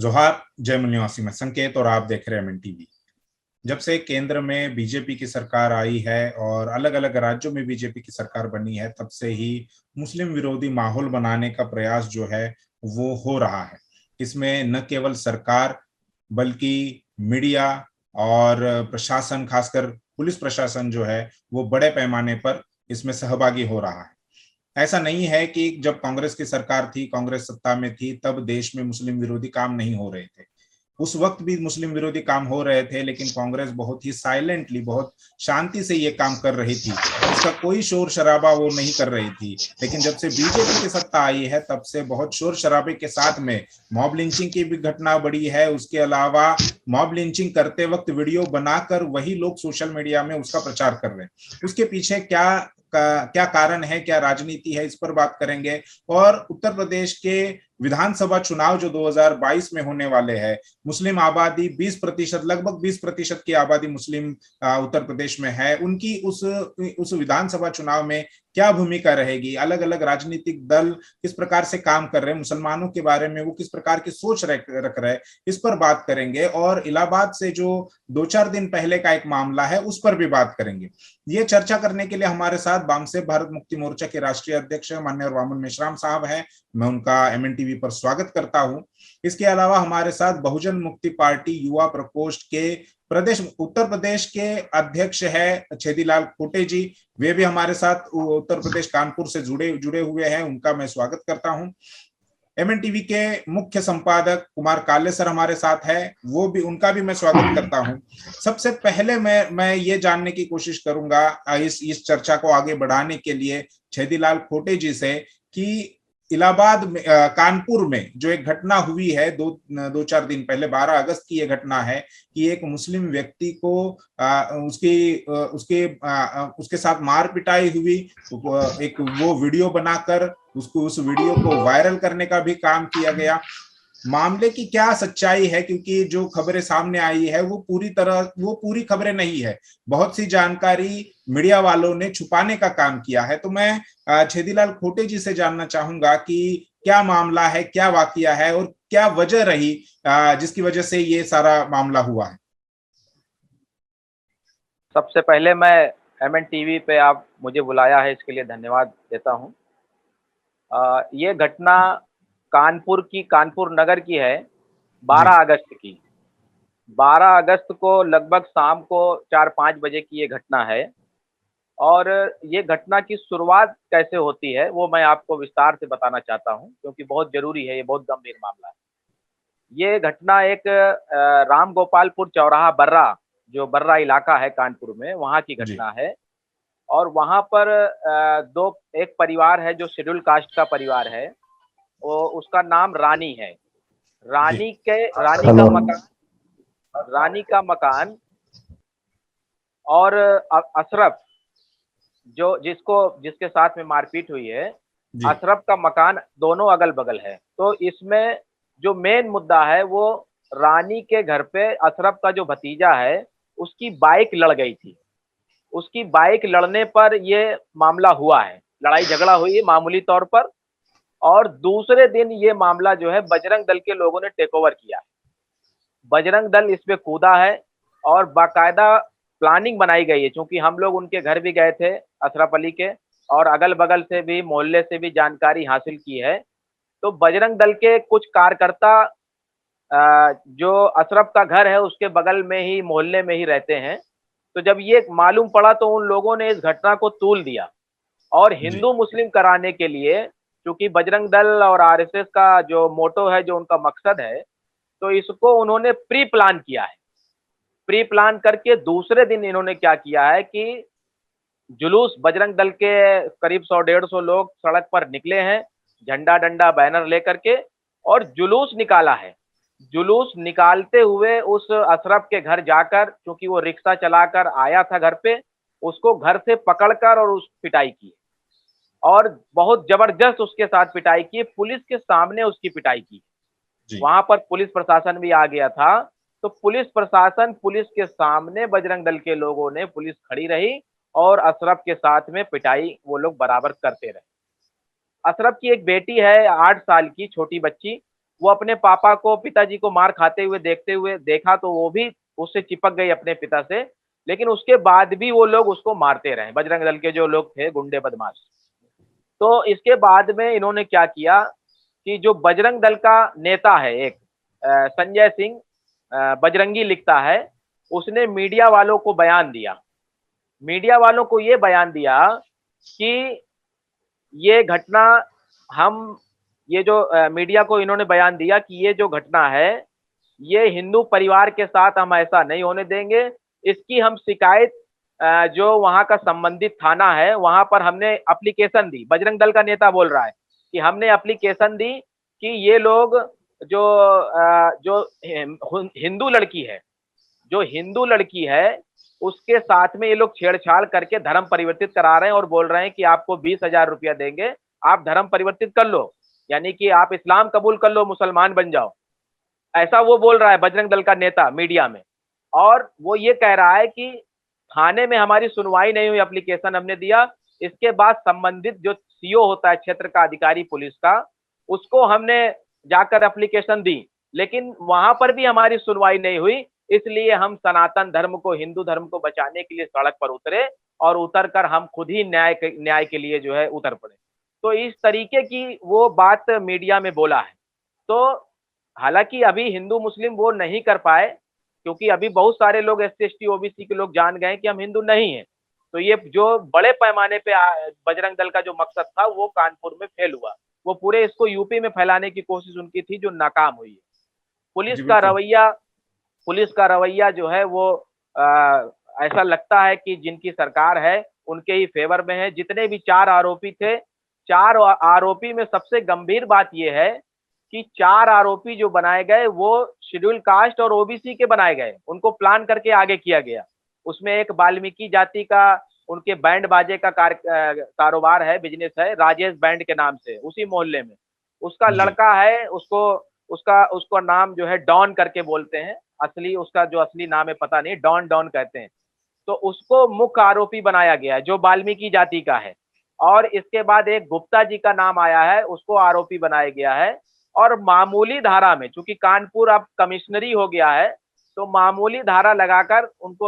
जोहार, जय निवासी में संकेत और आप देख रहे हैं एमएनटीवी। जब से केंद्र में बीजेपी की सरकार आई है और अलग अलग राज्यों में बीजेपी की सरकार बनी है, तब से ही मुस्लिम विरोधी माहौल बनाने का प्रयास जो है वो हो रहा है। इसमें न केवल सरकार बल्कि मीडिया और प्रशासन, खासकर पुलिस प्रशासन जो है वो बड़े पैमाने पर इसमें सहभागी हो रहा है। ऐसा नहीं है कि जब कांग्रेस की सरकार थी, कांग्रेस सत्ता में थी, तब देश में मुस्लिम विरोधी काम नहीं हो रहे थे। उस वक्त भी मुस्लिम विरोधी काम हो रहे थे, लेकिन कांग्रेस बहुत ही साइलेंटली, बहुत शांति से ये काम कर रही थी। इसका कोई शोर शराबा वो नहीं कर रही थी। लेकिन जब से बीजेपी की सत्ता आई है, तब से बहुत शोर शराबे के साथ में मॉब लिंचिंग की भी घटना बढ़ी है। उसके अलावा मॉब लिंचिंग करते वक्त वीडियो बनाकर वही लोग सोशल मीडिया में उसका प्रचार कर रहे हैं। उसके पीछे क्या कारण है, क्या राजनीति है, इस पर बात करेंगे। और उत्तर प्रदेश के विधानसभा चुनाव जो 2022 में होने वाले हैं, मुस्लिम आबादी 20%, लगभग 20% की आबादी मुस्लिम उत्तर प्रदेश में है। उनकी उस विधानसभा चुनाव में क्या भूमिका रहेगी, अलग अलग राजनीतिक दल किस प्रकार से काम कर रहे हैं, मुसलमानों के बारे में वो किस प्रकार की सोच रख रहे हैं, इस पर बात करेंगे। और इलाहाबाद से जो 2-4 दिन पहले का एक मामला है, उस पर भी बात करेंगे। ये चर्चा करने के लिए हमारे साथ बामसेफ भारत मुक्ति मोर्चा के राष्ट्रीय अध्यक्ष माननीय वामन मेश्राम साहब हैं। मैं उनका एमएनटीवी पर स्वागत करता हूं। इसके अलावा हमारे साथ बहुजन मुक्ति पार्टी युवा प्रकोष्ठ के प्रदेश उत्तर प्रदेश के अध्यक्ष है छेदीलाल खोटे जी। वे भी हमारे साथ उत्तर प्रदेश कानपुर से जुड़े हुए हैं। उनका मैं स्वागत करता हूं। एमएनटीवी के मुख्य संपादक कुमार काले सर हमारे साथ है, वो भी, उनका भी मैं स्वागत करता हूं। सबसे पहले मैं ये जानने की कोशिश करूंगा इस चर्चा को आगे बढ़ाने के लिए छेदीलाल खोटे जी से कि इलाहाबाद में, कानपुर में जो एक घटना हुई है 2-4 दिन पहले, 12 अगस्त की ये घटना है कि एक मुस्लिम व्यक्ति को उसके साथ मार पिटाई हुई। एक वो वीडियो बनाकर उस वीडियो को वायरल करने का भी काम किया गया। मामले की क्या सच्चाई है, क्योंकि जो खबरें सामने आई है वो पूरी खबरें नहीं है। बहुत सी जानकारी मीडिया वालों ने छुपाने का काम किया है। तो मैं छेदीलाल खोटे जी से जानना चाहूंगा कि क्या मामला है, क्या वाकया है और क्या वजह रही जिसकी वजह से ये सारा मामला हुआ है। सबसे पहले मैं एमएनटीवी पे आप मुझे बुलाया है, इसके लिए धन्यवाद देता हूँ। ये घटना कानपुर नगर की है, 12 अगस्त की। 12 अगस्त को लगभग शाम को 4-5 बजे की ये घटना है। और ये घटना की शुरुआत कैसे होती है वो मैं आपको विस्तार से बताना चाहता हूँ, क्योंकि बहुत ज़रूरी है, ये बहुत गंभीर मामला है। ये घटना एक राम गोपालपुर चौराहा बर्रा, जो बर्रा इलाका है कानपुर में, वहाँ की जी घटना है। और वहाँ पर एक परिवार है जो शेड्यूल कास्ट का परिवार है, वो उसका नाम रानी है। जी रानी का मकान और अशरफ, जिसके साथ में मारपीट हुई है, जी अशरफ का मकान दोनों अगल बगल है। तो इसमें जो मेन मुद्दा है वो रानी के घर पे अशरफ का जो भतीजा है उसकी बाइक लड़ गई थी। उसकी बाइक लड़ने पर ये मामला हुआ है, लड़ाई झगड़ा हुई है मामूली तौर पर। और दूसरे दिन ये मामला जो है बजरंग दल के लोगों ने टेक ओवर किया है। बजरंग दल इसमें कूदा है और बाकायदा प्लानिंग बनाई गई है, क्योंकि हम लोग उनके घर भी गए थे अशरफ अली के, और अगल बगल से भी, मोहल्ले से भी जानकारी हासिल की है। तो बजरंग दल के कुछ कार्यकर्ता जो अशरफ का घर है उसके बगल में ही, मोहल्ले में ही रहते हैं। तो जब ये मालूम पड़ा तो उन लोगों ने इस घटना को तूल दिया और जी हिंदू मुस्लिम कराने के लिए, क्योंकि बजरंग दल और आरएसएस का जो मोटो है, जो उनका मकसद है, तो इसको उन्होंने प्री प्लान किया है। प्री प्लान करके दूसरे दिन इन्होंने क्या किया है कि जुलूस, बजरंग दल के करीब 100-150 लोग सड़क पर निकले हैं, झंडा डंडा बैनर लेकर के, और जुलूस निकाला है। जुलूस निकालते हुए उस अशरफ के घर जाकर, क्योंकि वो रिक्शा चलाकर आया था घर पे, उसको घर से पकड़कर और उस पिटाई की, और बहुत जबरदस्त उसके साथ पिटाई की, पुलिस के सामने उसकी पिटाई की। जी वहां पर पुलिस प्रशासन भी आ गया था। तो पुलिस प्रशासन, पुलिस के सामने बजरंग दल के लोगों ने, पुलिस खड़ी रही और अशरफ के साथ में पिटाई वो लोग बराबर करते रहे। अशरफ की एक बेटी है 8 साल की, छोटी बच्ची, वो अपने पापा को, पिताजी को मार खाते हुए देखते हुए देखा तो वो भी उससे चिपक गई अपने पिता से, लेकिन उसके बाद भी वो लोग उसको मारते रहे, बजरंग दल के जो लोग थे गुंडे बदमाश। तो इसके बाद में इन्होंने क्या किया कि जो बजरंग दल का नेता है एक संजय सिंह, बजरंगी लिखता है, उसने मीडिया वालों को बयान दिया। मीडिया वालों को ये बयान दिया कि ये घटना हम ये जो मीडिया को इन्होंने बयान दिया कि ये जो घटना है, ये हिंदू परिवार के साथ हम ऐसा नहीं होने देंगे। इसकी हम शिकायत जो वहाँ का संबंधित थाना है, वहाँ पर हमने एप्लीकेशन दी। बजरंग दल का नेता बोल रहा है कि हमने एप्लीकेशन दी कि ये लोग जो हिंदू लड़की है, जो हिंदू लड़की है, उसके साथ में ये लोग छेड़छाड़ करके धर्म परिवर्तित करा रहे हैं और बोल रहे हैं कि आपको 20,000 रुपया देंगे, आप धर्म परिवर्तित कर लो, यानी कि आप इस्लाम कबूल कर लो, मुसलमान बन जाओ। ऐसा वो बोल रहा है बजरंग दल का नेता मीडिया में। और वो ये कह रहा है कि थाने में हमारी सुनवाई नहीं हुई, एप्लीकेशन हमने दिया, इसके बाद संबंधित जो सीओ होता है क्षेत्र का अधिकारी पुलिस का, उसको हमने जाकर एप्लीकेशन दी, लेकिन वहां पर भी हमारी सुनवाई नहीं हुई, इसलिए हम सनातन धर्म को, हिंदू धर्म को बचाने के लिए सड़क पर उतरे और उतर कर हम खुद ही न्याय के लिए जो है उतर पड़े। तो इस तरीके की वो बात मीडिया में बोला है। तो हालांकि अभी हिंदू मुस्लिम वो नहीं कर पाए, क्योंकि अभी बहुत सारे लोग एससी एसटी ओबीसी के लोग जान गए कि हम हिंदू नहीं हैं। तो ये जो बड़े पैमाने पे बजरंग दल का जो मकसद था वो कानपुर में फेल हुआ। वो पूरे इसको यूपी में फैलाने की कोशिश उनकी थी जो नाकाम हुई है। पुलिस जी का बिल्कुल। रवैया पुलिस का रवैया जो है वो ऐसा लगता है कि जिनकी सरकार है उनके ही फेवर में है। जितने भी 4 आरोपी थे, 4 आरोपी में सबसे गंभीर बात यह है कि 4 आरोपी जो बनाए गए वो शेड्यूल कास्ट और ओबीसी के बनाए गए, उनको प्लान करके आगे किया गया। उसमें एक वाल्मीकि जाति का, उनके बैंड बाजे का कारोबार है, बिजनेस है, राजेश बैंड के नाम से, उसी मोहल्ले में उसका जी लड़का है। उसको उसका उसका नाम जो है डॉन करके बोलते हैं, असली उसका जो असली नाम है पता नहीं, डॉन डॉन कहते हैं। तो उसको मुख्य आरोपी बनाया गया है जो वाल्मीकि जाति का है। और इसके बाद एक गुप्ता जी का नाम आया है, उसको आरोपी बनाया गया है। और मामूली धारा में, चूंकि कानपुर अब कमिश्नरी हो गया है, तो मामूली धारा लगाकर उनको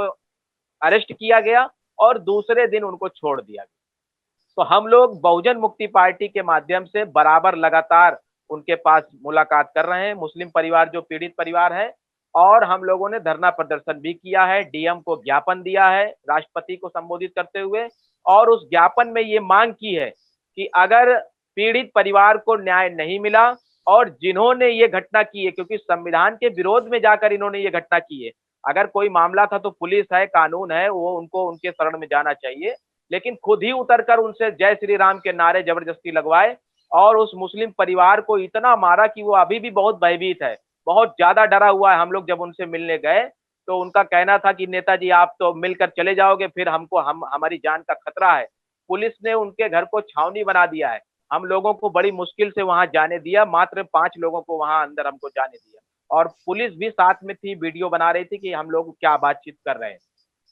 अरेस्ट किया गया और दूसरे दिन उनको छोड़ दिया गया। तो हम लोग बहुजन मुक्ति पार्टी के माध्यम से बराबर लगातार उनके पास मुलाकात कर रहे हैं, मुस्लिम परिवार जो पीड़ित परिवार है। और हम लोगों ने धरना प्रदर्शन भी किया है, डीएम को ज्ञापन दिया है राष्ट्रपति को संबोधित करते हुए। और उस ज्ञापन में ये मांग की है कि अगर पीड़ित परिवार को न्याय नहीं मिला और जिन्होंने ये घटना की है, क्योंकि संविधान के विरोध में जाकर इन्होंने ये घटना की है, अगर कोई मामला था तो पुलिस है, कानून है, वो उनको उनके शरण में जाना चाहिए। लेकिन खुद ही उतरकर उनसे जय श्री राम के नारे जबरदस्ती लगवाए और उस मुस्लिम परिवार को इतना मारा कि वो अभी भी बहुत भयभीत है, बहुत ज्यादा डरा हुआ है। हम लोग जब उनसे मिलने गए तो उनका कहना था कि नेताजी आप तो मिलकर चले जाओगे, फिर हमारी जान का खतरा है। पुलिस ने उनके घर को छावनी बना दिया है, हम लोगों को बड़ी मुश्किल से वहां जाने दिया, मात्र 5 लोगों को वहां अंदर हमको जाने दिया। और पुलिस भी साथ में थी, वीडियो बना रही थी कि हम लोग क्या बातचीत कर रहे हैं।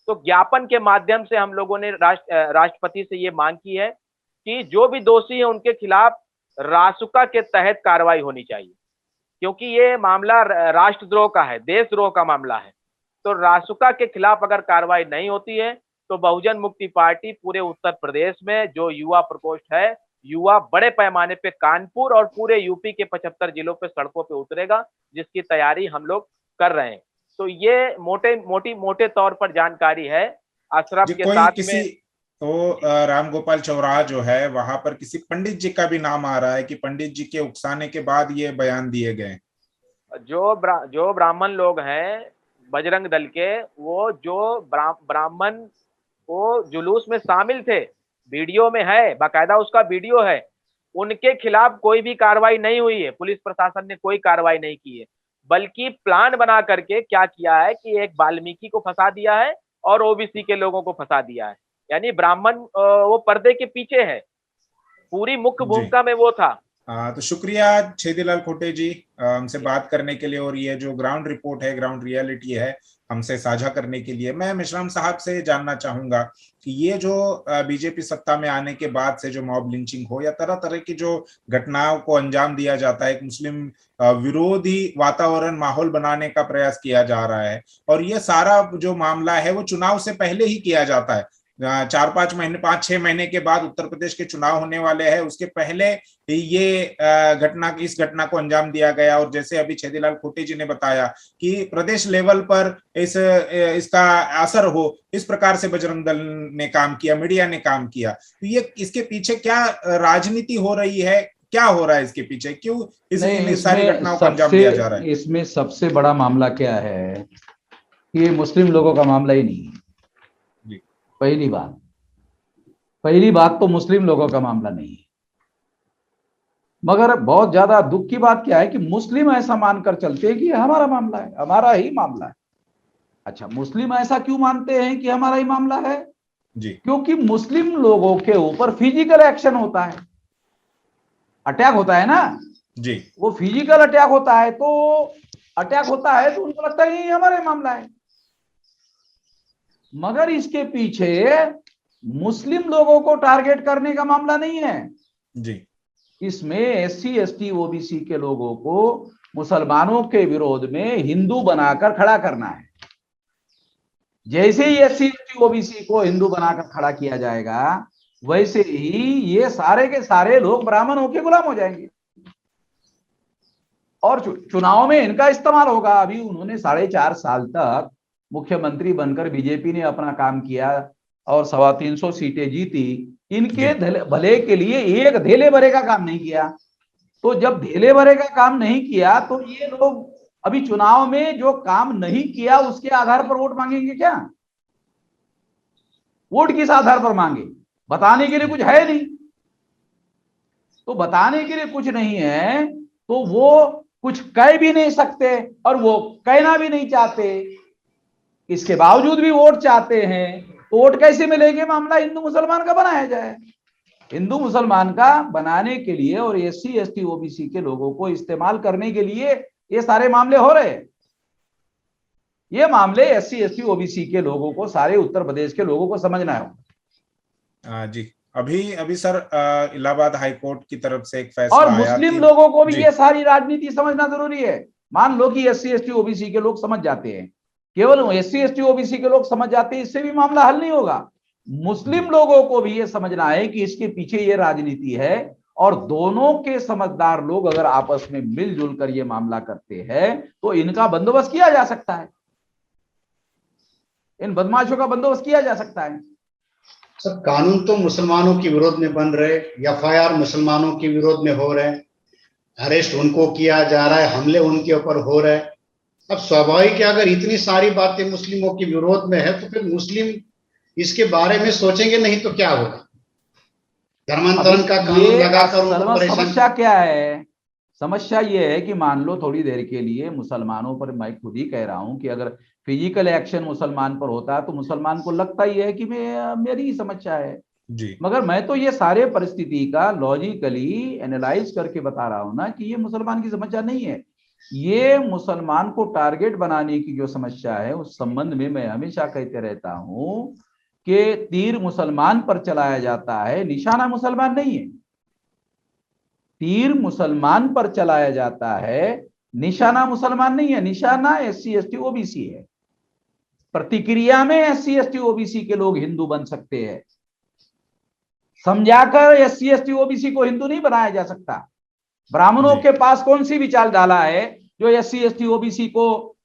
तो ज्ञापन के माध्यम से हम लोगों ने राष्ट्रपति से ये मांग की है कि जो भी दोषी है उनके खिलाफ रासुका के तहत कार्रवाई होनी चाहिए, क्योंकि ये मामला राष्ट्रद्रोह का है, देशद्रोह का मामला है। तो रासुका के खिलाफ अगर कार्रवाई नहीं होती है तो बहुजन मुक्ति पार्टी पूरे उत्तर प्रदेश में जो युवा प्रकोष्ठ है, युवा बड़े पैमाने पे कानपुर और पूरे यूपी के 75 जिलों पे सड़कों पे उतरेगा, जिसकी तैयारी हम लोग कर रहे हैं। तो ये मोटे तौर पर जानकारी है। अशरफ जी। के कोई साथ किसी में तो राम गोपाल चौराहा जो है वहां पर किसी पंडित जी का भी नाम आ रहा है कि पंडित जी के उकसाने के बाद ये बयान दिए गए। जो ब्राह्मण लोग हैं बजरंग दल के, वो जो ब्राह्मण वो जुलूस में शामिल थे, वीडियो में है, बाकायदा उसका वीडियो है, उनके खिलाफ कोई भी कार्रवाई नहीं हुई है। पुलिस प्रशासन ने कोई कार्रवाई नहीं की है, बल्कि प्लान बना करके क्या किया है कि एक वाल्मीकि को फंसा दिया है और ओबीसी के लोगों को फंसा दिया है। यानी ब्राह्मण वो पर्दे के पीछे है, पूरी मुख्य जी। भूमिका में वो था। तो शुक्रिया छेदीलाल खोटे जी हमसे बात करने के लिए, और ये जो ग्राउंड रिपोर्ट है, ग्राउंड रियलिटी है, हमसे साझा करने के लिए। मैं मेश्राम साहब से जानना चाहूंगा कि ये जो बीजेपी सत्ता में आने के बाद से जो मॉब लिंचिंग हो या तरह तरह की जो घटनाओं को अंजाम दिया जाता है, एक मुस्लिम विरोधी वातावरण माहौल बनाने का प्रयास किया जा रहा है, और ये सारा जो मामला है वो चुनाव से पहले ही किया जाता है। 4-5 महीने, 5-6 महीने के बाद उत्तर प्रदेश के चुनाव होने वाले हैं, उसके पहले ये इस घटना को अंजाम दिया गया। और जैसे अभी छेदीलाल खोटे जी ने बताया कि प्रदेश लेवल पर इसका असर हो, इस प्रकार से बजरंग दल ने काम किया, मीडिया ने काम किया। तो ये इसके पीछे क्या राजनीति हो रही है, क्या हो रहा है इसके पीछे, क्यों नहीं, इन सारी इसमें घटनाओं को अंजाम दिया जा रहा है? इसमें सबसे बड़ा मामला क्या है कि ये मुस्लिम लोगों का मामला ही नहीं है। जी। पहली बात तो मुस्लिम लोगों का मामला नहीं है। मगर बहुत ज्यादा दुख की बात क्या है कि मुस्लिम ऐसा मानकर चलते हैं कि ये हमारा मामला है, हमारा ही मामला है। अच्छा, मुस्लिम ऐसा क्यों मानते हैं कि हमारा ही मामला है? जी। क्योंकि मुस्लिम लोगों के ऊपर फिजिकल एक्शन होता है, अटैक होता है ना जी। वो फिजिकल अटैक होता है, तो अटैक होता है तो उनको लगता है ये हमारे मामला है। मगर इसके पीछे मुस्लिम लोगों को टारगेट करने का मामला नहीं है जी। इसमें एससी एसटी ओबीसी के लोगों को मुसलमानों के विरोध में हिंदू बनाकर खड़ा करना है। जैसे ही एससी एसटी ओबीसी को हिंदू बनाकर खड़ा किया जाएगा, वैसे ही ये सारे के सारे लोग ब्राह्मण होकर गुलाम हो जाएंगे और चुनाव में इनका इस्तेमाल होगा। अभी उन्होंने 4.5 साल तक मुख्यमंत्री बनकर बीजेपी ने अपना काम किया और 325 सीटें जीती। इनके भले के लिए एक धेले भरे का काम नहीं किया। तो जब धेले भरे का काम नहीं किया तो ये लोग अभी चुनाव में जो काम नहीं किया उसके आधार पर वोट मांगेंगे क्या? वोट किस आधार पर मांगे? बताने के लिए कुछ है नहीं। तो बताने के लिए कुछ नहीं है तो वो कुछ कह भी नहीं सकते और वो कहना भी नहीं चाहते। इसके बावजूद भी वोट चाहते हैं, तो वोट कैसे मिलेंगे? मामला हिंदू मुसलमान का बनाया जाए। हिंदू मुसलमान का बनाने के लिए और एससी एसटी ओबीसी के लोगों को इस्तेमाल करने के लिए ये सारे मामले हो रहे हैं। ये मामले एससी एसटी ओबीसी के लोगों को, सारे उत्तर प्रदेश के लोगों को समझना है। जी। अभी सर इलाहाबाद हाईकोर्ट की तरफ से एक फैसला और आया मुस्लिम कि लोगों को भी ये सारी राजनीति समझना जरूरी है। मान लो कि एससी एसटी ओबीसी के लोग समझ जाते हैं, केवल एससी एसटी ओबीसी के लोग समझ जाते हैं, इससे भी मामला हल नहीं होगा। मुस्लिम लोगों को भी ये समझना है कि इसके पीछे ये राजनीति है, और दोनों के समझदार लोग अगर आपस में मिलजुल कर ये मामला करते हैं तो इनका बंदोबस्त किया जा सकता है, इन बदमाशों का बंदोबस्त किया जा सकता है। सर, कानून तो मुसलमानों के विरोध में बन रहे, एफआईआर मुसलमानों के विरोध में हो रहे, अरेस्ट उनको किया जा रहा है, हमले उनके ऊपर हो रहे। अब स्वाभाविक है, अगर इतनी सारी बातें मुस्लिमों के विरोध में है तो फिर मुस्लिम इसके बारे में सोचेंगे नहीं तो क्या होगा? धर्मांतरण का कानून लगाकर उनको परेशान। समस्या क्या है? समस्या ये है कि मान लो थोड़ी देर के लिए मुसलमानों पर, मैं खुद ही कह रहा हूं कि अगर फिजिकल एक्शन मुसलमान पर होता है तो मुसलमान को लगता ही है कि मेरी ही समस्या है जी। मगर मैं तो ये सारे परिस्थिति का लॉजिकली एनालाइज करके बता रहा हूं ना कि ये मुसलमान की समस्या नहीं है। ये मुसलमान को टारगेट बनाने की जो समस्या है, उस संबंध में मैं हमेशा कहते रहता हूं कि तीर मुसलमान पर चलाया जाता है, निशाना मुसलमान नहीं है। तीर मुसलमान पर चलाया जाता है, निशाना मुसलमान नहीं है। निशाना एससी एसटी ओबीसी है। प्रतिक्रिया में एससी एसटी ओबीसी के लोग हिंदू बन सकते हैं, समझाकर एससी एसटी ओबीसी को हिंदू नहीं बनाया जा सकता। ब्राह्मणों के पास कौन सी विचार डाला है जो एससी एसटी ओबीसी को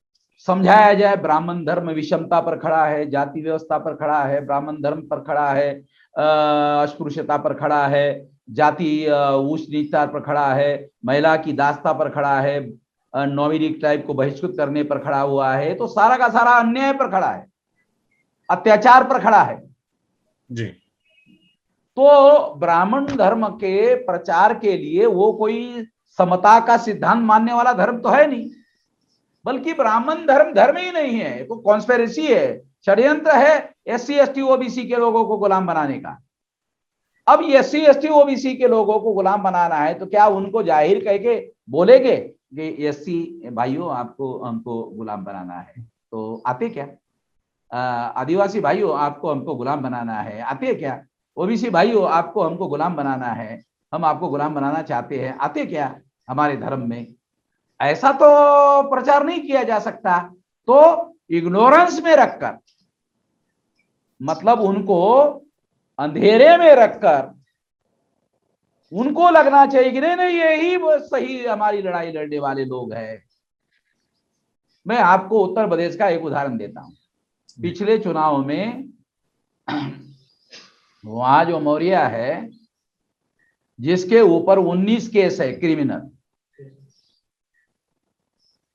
समझाया जाए? ब्राह्मण धर्म विषमता पर खड़ा है, जाति व्यवस्था पर खड़ा है, ब्राह्मण धर्म पर खड़ा है, अस्पृश्यता पर खड़ा है, जाति ऊंच नीचता पर खड़ा है, महिला की दास्ता पर खड़ा है, नॉमिनी टाइप को बहिष्कृत करने पर खड़ा हुआ है। तो सारा का सारा अन्याय पर खड़ा है, अत्याचार पर खड़ा है जी। तो ब्राह्मण धर्म के प्रचार के लिए वो कोई समता का सिद्धांत मानने वाला धर्म तो है नहीं, बल्कि ब्राह्मण धर्म धर्म ही नहीं है, तो कॉन्स्पिरेसी है, षड्यंत्र है एससी एसटी ओबीसी के लोगों को गुलाम बनाने का। अब SC ST OBC के लोगों को गुलाम बनाना है तो क्या उनको जाहिर कह के बोलेंगे कि SC भाइयों आपको हमको गुलाम बनाना है, तो आते क्या? आदिवासी भाइयों आपको हमको गुलाम बनाना है, आते क्या? OBC भाइयों आपको हमको गुलाम बनाना है, हम आपको गुलाम बनाना चाहते हैं, आते क्या हमारे धर्म में? ऐसा तो प्रचार नहीं किया जा सकता। तो इग्नोरेंस में रखकर, मतलब उनको अंधेरे में रखकर उनको लगना चाहिए कि नहीं नहीं यही वो सही हमारी लड़ाई लड़ने वाले लोग हैं। मैं आपको उत्तर प्रदेश का एक उदाहरण देता हूं। पिछले चुनाव में वहां जो मौर्य है, जिसके ऊपर 19 केस है क्रिमिनल,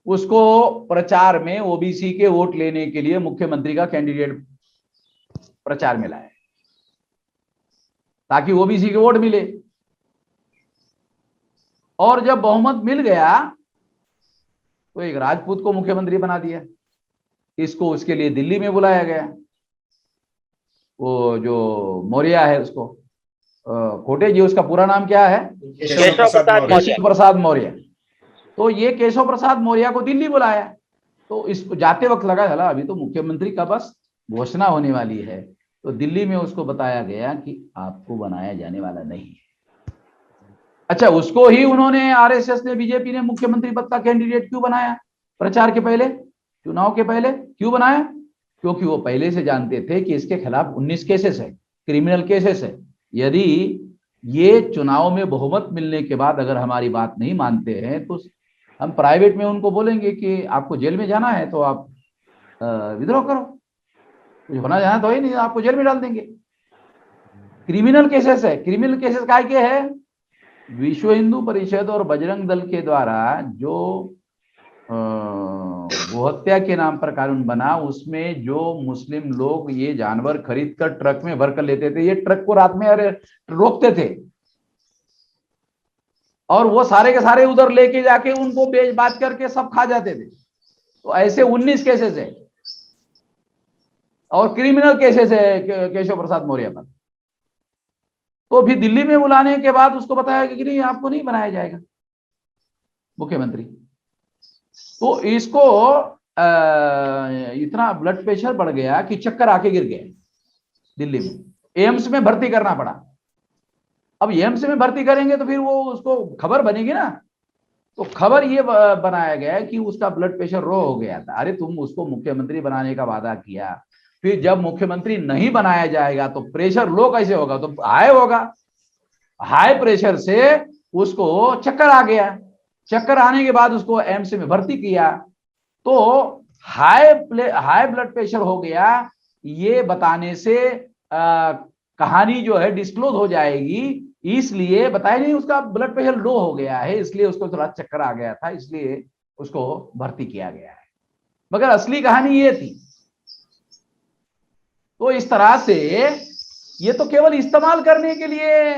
उसको प्रचार में OBC के वोट लेने के लिए मुख्यमंत्री का कैंडिडेट प्रचार में लाए ताकि OBC के वोट मिले। और जब बहुमत मिल गया तो एक राजपूत को मुख्यमंत्री बना दिया। इसको उसके लिए दिल्ली में बुलाया गया। वो जो मौर्य है उसको, खोटे जी उसका पूरा नाम क्या है? केशव प्रसाद मौर्य। तो ये केशव प्रसाद मौर्य को दिल्ली बुलाया। तो इसको जाते वक्त लगा चला अभी तो मुख्यमंत्री का बस घोषणा होने वाली है, तो दिल्ली में उसको बताया गया कि आपको बनाया जाने वाला नहीं है। अच्छा, उसको ही उन्होंने RSS ने, बीजेपी ने मुख्यमंत्री पद का कैंडिडेट क्यों बनाया? प्रचार के पहले, चुनाव के पहले क्यों बनाया? क्योंकि वो पहले से जानते थे कि इसके खिलाफ 19 केसेस है, क्रिमिनल केसेस है। यदि ये चुनाव में बहुमत मिलने के बाद अगर हमारी बात नहीं मानते हैं तो हम प्राइवेट में उनको बोलेंगे कि आपको जेल में जाना है तो आप विद्रोह करो, कुछ होना जाना तो ही नहीं, आपको जेल में डाल देंगे। क्रिमिनल केसेस है। क्रिमिनल केसेस काय के है? विश्व हिंदू परिषद और बजरंग दल के द्वारा जो गोहत्या के नाम पर कानून बना, उसमें जो मुस्लिम लोग ये जानवर खरीद कर ट्रक में भर कर लेते थे, ये ट्रक को रात में रोकते थे और वो सारे के सारे उधर लेके जाके उनको बेच बाच करके सब खा जाते थे। तो ऐसे 19 केसेस है और क्रिमिनल केसेस है केशव प्रसाद मौर्य पर। तो फिर दिल्ली में बुलाने के बाद उसको बताया कि नहीं आपको नहीं बनाया जाएगा मुख्यमंत्री। तो इसको इतना ब्लड प्रेशर बढ़ गया कि चक्कर आके गिर गया दिल्ली में, एम्स में भर्ती करना पड़ा। अब एम्स में भर्ती करेंगे तो फिर वो उसको खबर बनेगी ना, तो खबर ये बनाया गया कि उसका ब्लड प्रेशर लो हो गया था। अरे तुम उसको मुख्यमंत्री बनाने का वादा किया, फिर जब मुख्यमंत्री नहीं बनाया जाएगा तो प्रेशर लो कैसे होगा? तो हाई होगा। हाई प्रेशर से उसको चक्कर आ गया। चक्कर आने के बाद उसको एम्स में भर्ती किया तो हाई ब्लड प्रेशर हो गया। ये बताने से कहानी जो है डिस्क्लोज हो जाएगी, इसलिए बताया नहीं उसका ब्लड प्रेशर लो हो गया है, इसलिए उसको थोड़ा चक्कर आ गया था, इसलिए उसको भर्ती किया गया है। मगर असली कहानी ये थी। तो इस तरह से ये तो केवल इस्तेमाल करने के लिए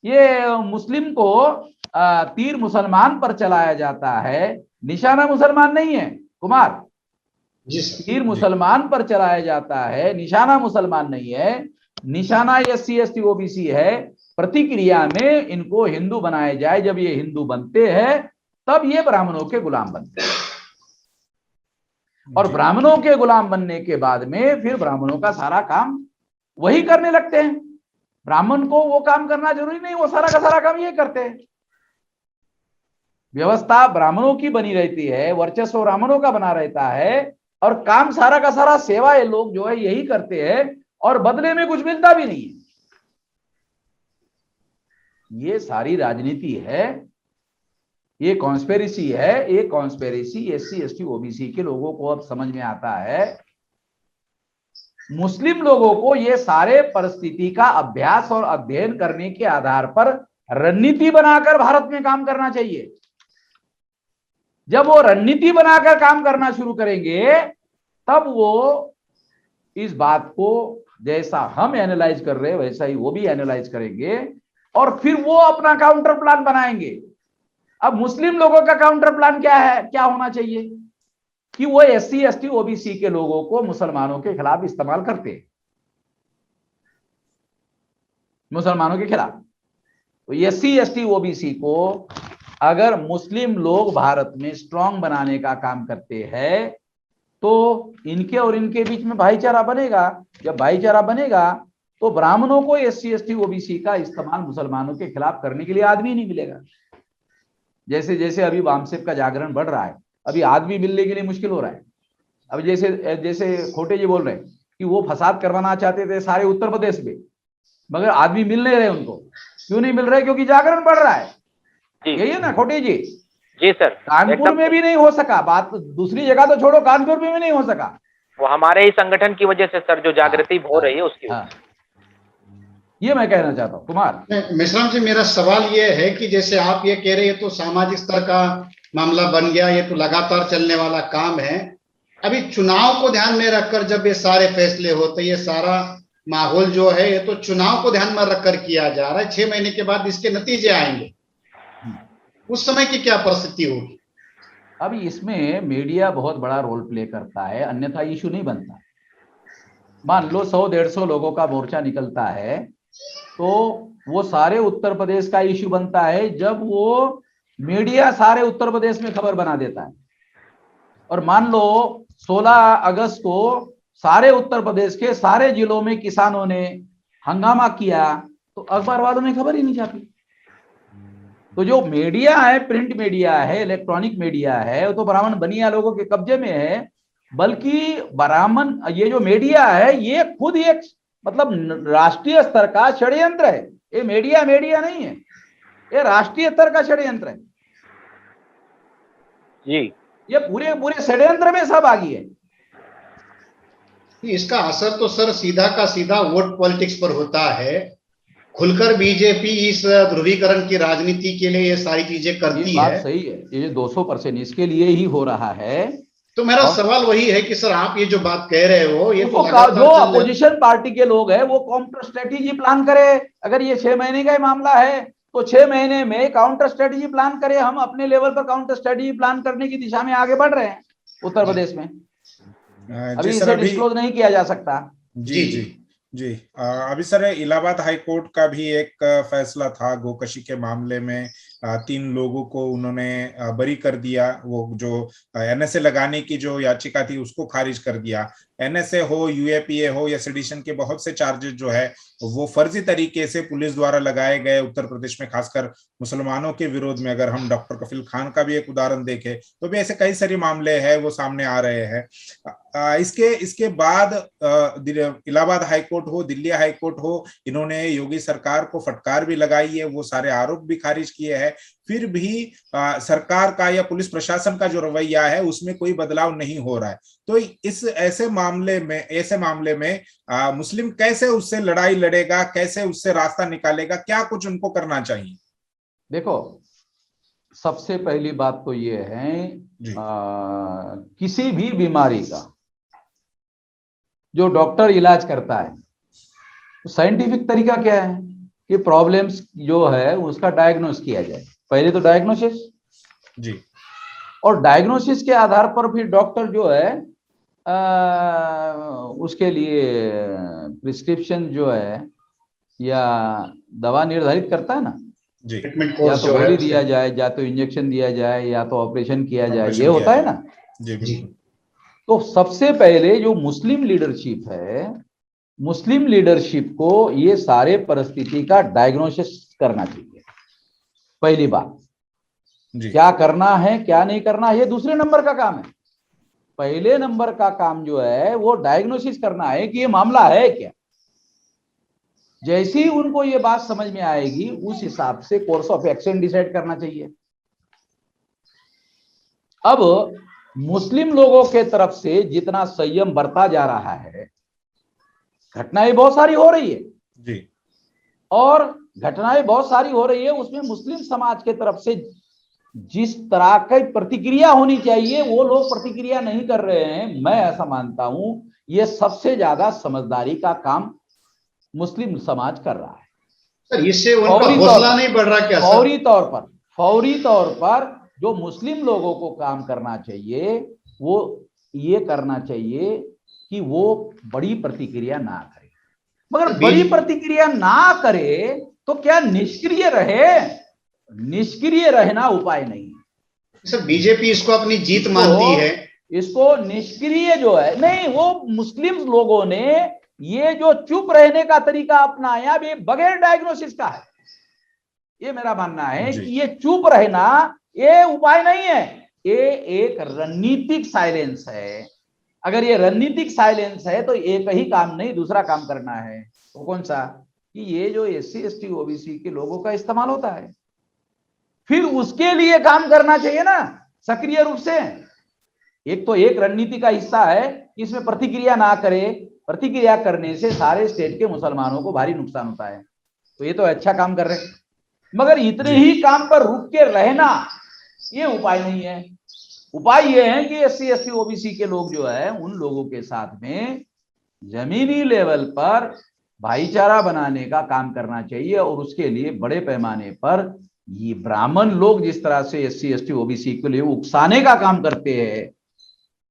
ये मुस्लिम को तीर मुसलमान पर चलाया जाता है, निशाना मुसलमान नहीं है कुमार। तीर मुसलमान पर चलाया जाता है, निशाना मुसलमान नहीं है। निशाना SC ST OBC है। प्रतिक्रिया में इनको हिंदू बनाया जाए। जब ये हिंदू बनते हैं तब ये ब्राह्मणों के गुलाम बनते हैं और ब्राह्मणों के गुलाम बनने के बाद में फिर ब्राह्मणों का सारा काम वही करने लगते हैं। ब्राह्मण को वो काम करना जरूरी नहीं, वो सारा का सारा काम ये करते हैं। व्यवस्था ब्राह्मणों की बनी रहती है, वर्चस्व ब्राह्मणों का बना रहता है और काम सारा का सारा सेवा ये लोग जो है यही करते हैं और बदले में कुछ मिलता भी नहीं है। ये सारी राजनीति है, ये कॉन्स्पिरेसी है। ये कॉन्स्पिरेसी SC ST OBC के लोगों को अब समझ में आता है। मुस्लिम लोगों को ये सारे परिस्थिति का अभ्यास और अध्ययन करने के आधार पर रणनीति बनाकर भारत में काम करना चाहिए। जब वो रणनीति बनाकर काम करना शुरू करेंगे तब वो इस बात को जैसा हम एनालाइज कर रहे हैं वैसा ही वो भी एनालाइज करेंगे और फिर वो अपना काउंटर प्लान बनाएंगे। अब मुस्लिम लोगों का काउंटर प्लान क्या है, क्या होना चाहिए कि वो SC ST OBC के लोगों को मुसलमानों के खिलाफ इस्तेमाल करते हैं। मुसलमानों के खिलाफ। तो SC ST OBC को अगर मुस्लिम लोग भारत में स्ट्रांग बनाने का काम करते हैं तो इनके और इनके बीच में भाईचारा बनेगा। जब भाईचारा बनेगा तो ब्राह्मणों को SC ST OBC का इस्तेमाल मुसलमानों के खिलाफ करने के लिए आदमी नहीं मिलेगा। जैसे जैसे अभी वामसेप का जागरण बढ़ रहा है, अभी आदमी मिलने के लिए मुश्किल हो रहा है। अब जैसे जैसे खोटे जी बोल रहे हैं कि वो फसाद करवाना चाहते थे सारे उत्तर प्रदेश में, मगर आदमी मिल नहीं रहे उनको। क्यों नहीं मिल रहे? क्योंकि जागरण बढ़ रहा है। यही है ना खोटे जी? जी सर, कानपुर में भी नहीं हो सका, बात दूसरी जगह तो छोड़ो, कानपुर में भी नहीं हो सका। वो हमारे ही संगठन की वजह से सर, जो जागृति हो रही है उसकी वजह से। ये मैं कहना चाहता हूँ। कुमार मेश्राम जी, मेरा सवाल ये है कि जैसे आप ये कह रहे हैं तो सामाजिक स्तर का मामला बन गया, ये तो लगातार चलने वाला काम है। अभी चुनाव को ध्यान में रखकर जब ये सारे फैसले होते, ये सारा माहौल जो है ये तो चुनाव को ध्यान में रखकर किया जा रहा है। 6 महीने के बाद इसके नतीजे आएंगे, उस समय की क्या परिस्थिति होगी? अभी इसमें मीडिया बहुत बड़ा रोल प्ले करता है, अन्यथा इशू नहीं बनता। मान लो 100-150 लोगों का मोर्चा निकलता है तो वो सारे उत्तर प्रदेश का इशू बनता है जब वो मीडिया सारे उत्तर प्रदेश में खबर बना देता है। और मान लो 16 अगस्त को सारे उत्तर प्रदेश के सारे जिलों में किसानों ने हंगामा किया तो अखबार वालों ने खबर ही नहीं छापी। तो जो मीडिया है, प्रिंट मीडिया है, इलेक्ट्रॉनिक मीडिया है, वो तो ब्राह्मण बनिया लोगों के कब्जे में है। बल्कि ब्राह्मण ये जो मीडिया है ये खुद एक मतलब राष्ट्रीय स्तर का षड्यंत्र है। ये मीडिया नहीं है, ये राष्ट्रीय स्तर का षड्यंत्र है जी। ये पूरे षड्यंत्र में सब आगी है। इसका असर तो सर सीधा का सीधा वोट पॉलिटिक्स पर होता है। खुलकर बीजेपी इस ध्रुवीकरण की राजनीति के लिए ये सारी चीजें करती है। बात सही है, ये 200% इसके लिए ही हो रहा है। तो मेरा सवाल वही है कि सर आप ये जो बात कह रहे हो ये तो जो अपोजिशन पार्टी के लोग हैं वो काउंटर स्ट्रेटेजी प्लान करे। अगर ये 6 महीने का मामला है तो 6 महीने में काउंटर स्ट्रेटेजी प्लान करे। हम अपने लेवल पर काउंटर स्ट्रेटेजी प्लान करने की दिशा में आगे बढ़ रहे हैं उत्तर प्रदेश में। अभी इसे डिस्क्लोज नहीं किया जा सकता। जी जी जी। अभी सर इलाहाबाद हाई कोर्ट का भी एक फैसला था गोकशी के मामले में। 3 लोगों को उन्होंने बरी कर दिया। वो जो NSA लगाने की जो याचिका थी उसको खारिज कर दिया। NSA हो, UAPA हो या सेडिशन के बहुत से चार्जेस जो है वो फर्जी तरीके से पुलिस द्वारा लगाए गए उत्तर प्रदेश में, खासकर मुसलमानों के विरोध में। अगर हम डॉक्टर कफील खान का भी एक उदाहरण देखें तो भी ऐसे कई सारे मामले हैं वो सामने आ रहे हैं। इसके बाद इलाहाबाद हाई कोर्ट हो, दिल्ली हाई कोर्ट हो, इन्होंने योगी सरकार को फटकार भी लगाई है, वो सारे आरोप भी खारिज किए हैं। फिर भी सरकार का या पुलिस प्रशासन का जो रवैया है उसमें कोई बदलाव नहीं हो रहा है। तो इस ऐसे मामले में मुस्लिम कैसे उससे लड़ाई लड़ेगा, कैसे उससे रास्ता निकालेगा, क्या कुछ उनको करना चाहिए? देखो, सबसे पहली बात तो ये है किसी भी बीमारी का जो डॉक्टर इलाज करता है तो साइंटिफिक तरीका क्या है कि प्रॉब्लम्स जो है उसका डायग्नोस किया जाए। पहले तो डायग्नोसिस जी, और डायग्नोसिस के आधार पर फिर डॉक्टर जो है उसके लिए प्रिस्क्रिप्शन जो है या दवा निर्धारित करता है ना जी। या तो गोली दिया जाए, या तो इंजेक्शन दिया जाए, या तो ऑपरेशन किया जाए, ये होता है ना जी। तो सबसे पहले जो मुस्लिम लीडरशिप है, मुस्लिम लीडरशिप को ये सारे परिस्थिति का डायग्नोसिस करना चाहिए। पहली बात जी। क्या करना है क्या नहीं करना ये दूसरे नंबर का काम है। पहले नंबर का काम जो है वो डायग्नोसिस करना है कि ये मामला है क्या। जैसे ही उनको ये बात समझ में आएगी उस हिसाब से कोर्स ऑफ एक्शन डिसाइड करना चाहिए। अब मुस्लिम लोगों के तरफ से जितना संयम बरता जा रहा है, घटनाएं बहुत सारी हो रही है जी, और घटनाएं बहुत सारी हो रही है, उसमें मुस्लिम समाज के तरफ से जिस तरह की प्रतिक्रिया होनी चाहिए वो लोग प्रतिक्रिया नहीं कर रहे हैं। मैं ऐसा मानता हूं ये सबसे ज्यादा समझदारी का काम मुस्लिम समाज कर रहा है। सर इससे उनका हौसला नहीं बढ़ रहा क्या? फौरी तौर पर जो मुस्लिम लोगों को काम करना चाहिए वो ये करना चाहिए कि वो बड़ी प्रतिक्रिया ना करें। मगर बड़ी प्रतिक्रिया ना करे तो क्या निष्क्रिय रहे? निष्क्रिय रहना उपाय नहीं है। सर बीजेपी इसको अपनी जीत मानती है। इसको निष्क्रिय जो है, नहीं, वो मुस्लिम लोगों ने ये जो चुप रहने का तरीका अपनाया ये बगैर डायग्नोसिस का है। ये मेरा मानना है कि ये चुप रहना ये उपाय नहीं है, ये एक रणनीतिक साइलेंस है। अगर ये रणनीतिक साइलेंस है तो एक ही काम नहीं, दूसरा काम करना है। तो कौन सा? कि ये जो SC ST OBC के लोगों का इस्तेमाल होता है, फिर उसके लिए काम करना चाहिए ना सक्रिय रूप से। एक तो एक रणनीति का हिस्सा है कि इसमें प्रतिक्रिया ना करे, प्रतिक्रिया करने से सारे स्टेट के मुसलमानों को भारी नुकसान होता है। तो ये तो अच्छा काम कर रहे हैं, मगर इतने ही काम पर रुक के रहना ये उपाय नहीं है। उपाय ये है कि SC ST OBC के लोग जो है उन लोगों के साथ में जमीनी लेवल पर भाईचारा बनाने का काम करना चाहिए, और उसके लिए बड़े पैमाने पर ये ब्राह्मण लोग जिस तरह से SC ST OBC के लिए उकसाने का काम करते हैं,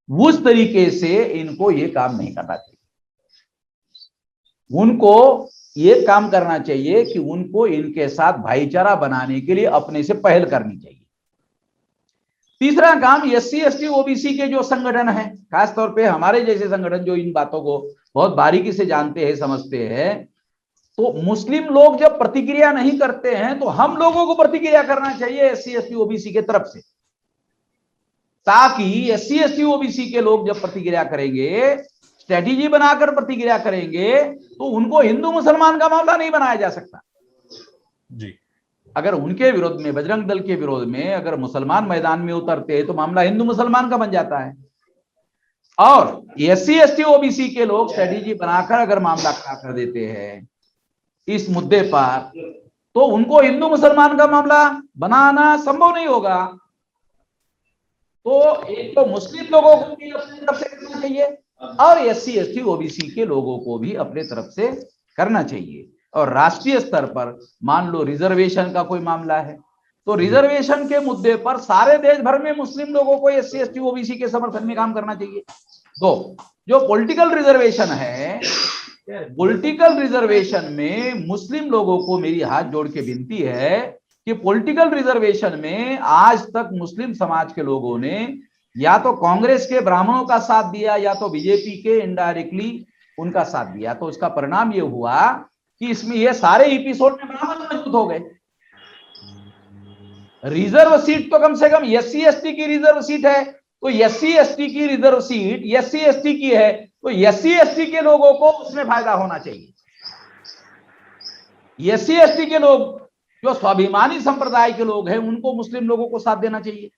उस तरीके से इनको ये काम नहीं करना चाहिए। उनको ये काम करना चाहिए कि उनको इनके साथ भाईचारा बनाने के लिए अपने से पहल करनी चाहिए। तीसरा काम, SC ST OBC के जो संगठन है, खासतौर पे हमारे जैसे संगठन जो इन बातों को बहुत बारीकी से जानते हैं, समझते हैं, तो मुस्लिम लोग जब प्रतिक्रिया नहीं करते हैं तो हम लोगों को प्रतिक्रिया करना चाहिए SC ST OBC के तरफ से, ताकि SC ST OBC के लोग जब प्रतिक्रिया करेंगे, स्ट्रेटेजी बनाकर प्रतिक्रिया करेंगे, तो उनको हिंदू मुसलमान का मामला नहीं बनाया जा सकता जी। अगर उनके विरोध में, बजरंग दल के विरोध में अगर मुसलमान मैदान में उतरते हैं तो मामला हिंदू मुसलमान का बन जाता है। और SC ST OBC के लोग स्ट्रेटेजी बनाकर अगर मामला खड़ा कर देते हैं इस मुद्दे पर, तो उनको हिंदू मुसलमान का मामला बनाना संभव नहीं होगा। तो एक तो मुस्लिम लोगों को भी अपनी तरफ से करना चाहिए, और SC ST OBC के लोगों को भी अपने तरफ से करना चाहिए। और राष्ट्रीय स्तर पर मान लो रिजर्वेशन का कोई मामला है, तो रिजर्वेशन के मुद्दे पर सारे देश भर में मुस्लिम लोगों को SC ST OBC के समर्थन में काम करना चाहिए। तो जो पॉलिटिकल रिजर्वेशन है, पॉलिटिकल रिजर्वेशन में मुस्लिम लोगों को मेरी हाथ जोड़ के विनती है कि पॉलिटिकल रिजर्वेशन में आज तक मुस्लिम समाज के लोगों ने या तो कांग्रेस के ब्राह्मणों का साथ दिया या तो बीजेपी के इनडायरेक्टली उनका साथ दिया। तो इसका परिणाम ये हुआ कि इसमें ये सारे एपिसोड में ब्राह्मण मजबूत हो गए। रिजर्व सीट तो कम से कम SC ST की रिजर्व सीट है, तो SC ST की रिजर्व सीट SC ST की है, तो SC ST के लोगों को उसमें फायदा होना चाहिए। SC ST के लोग जो स्वाभिमानी संप्रदाय के लोग हैं उनको मुस्लिम लोगों को साथ देना चाहिए।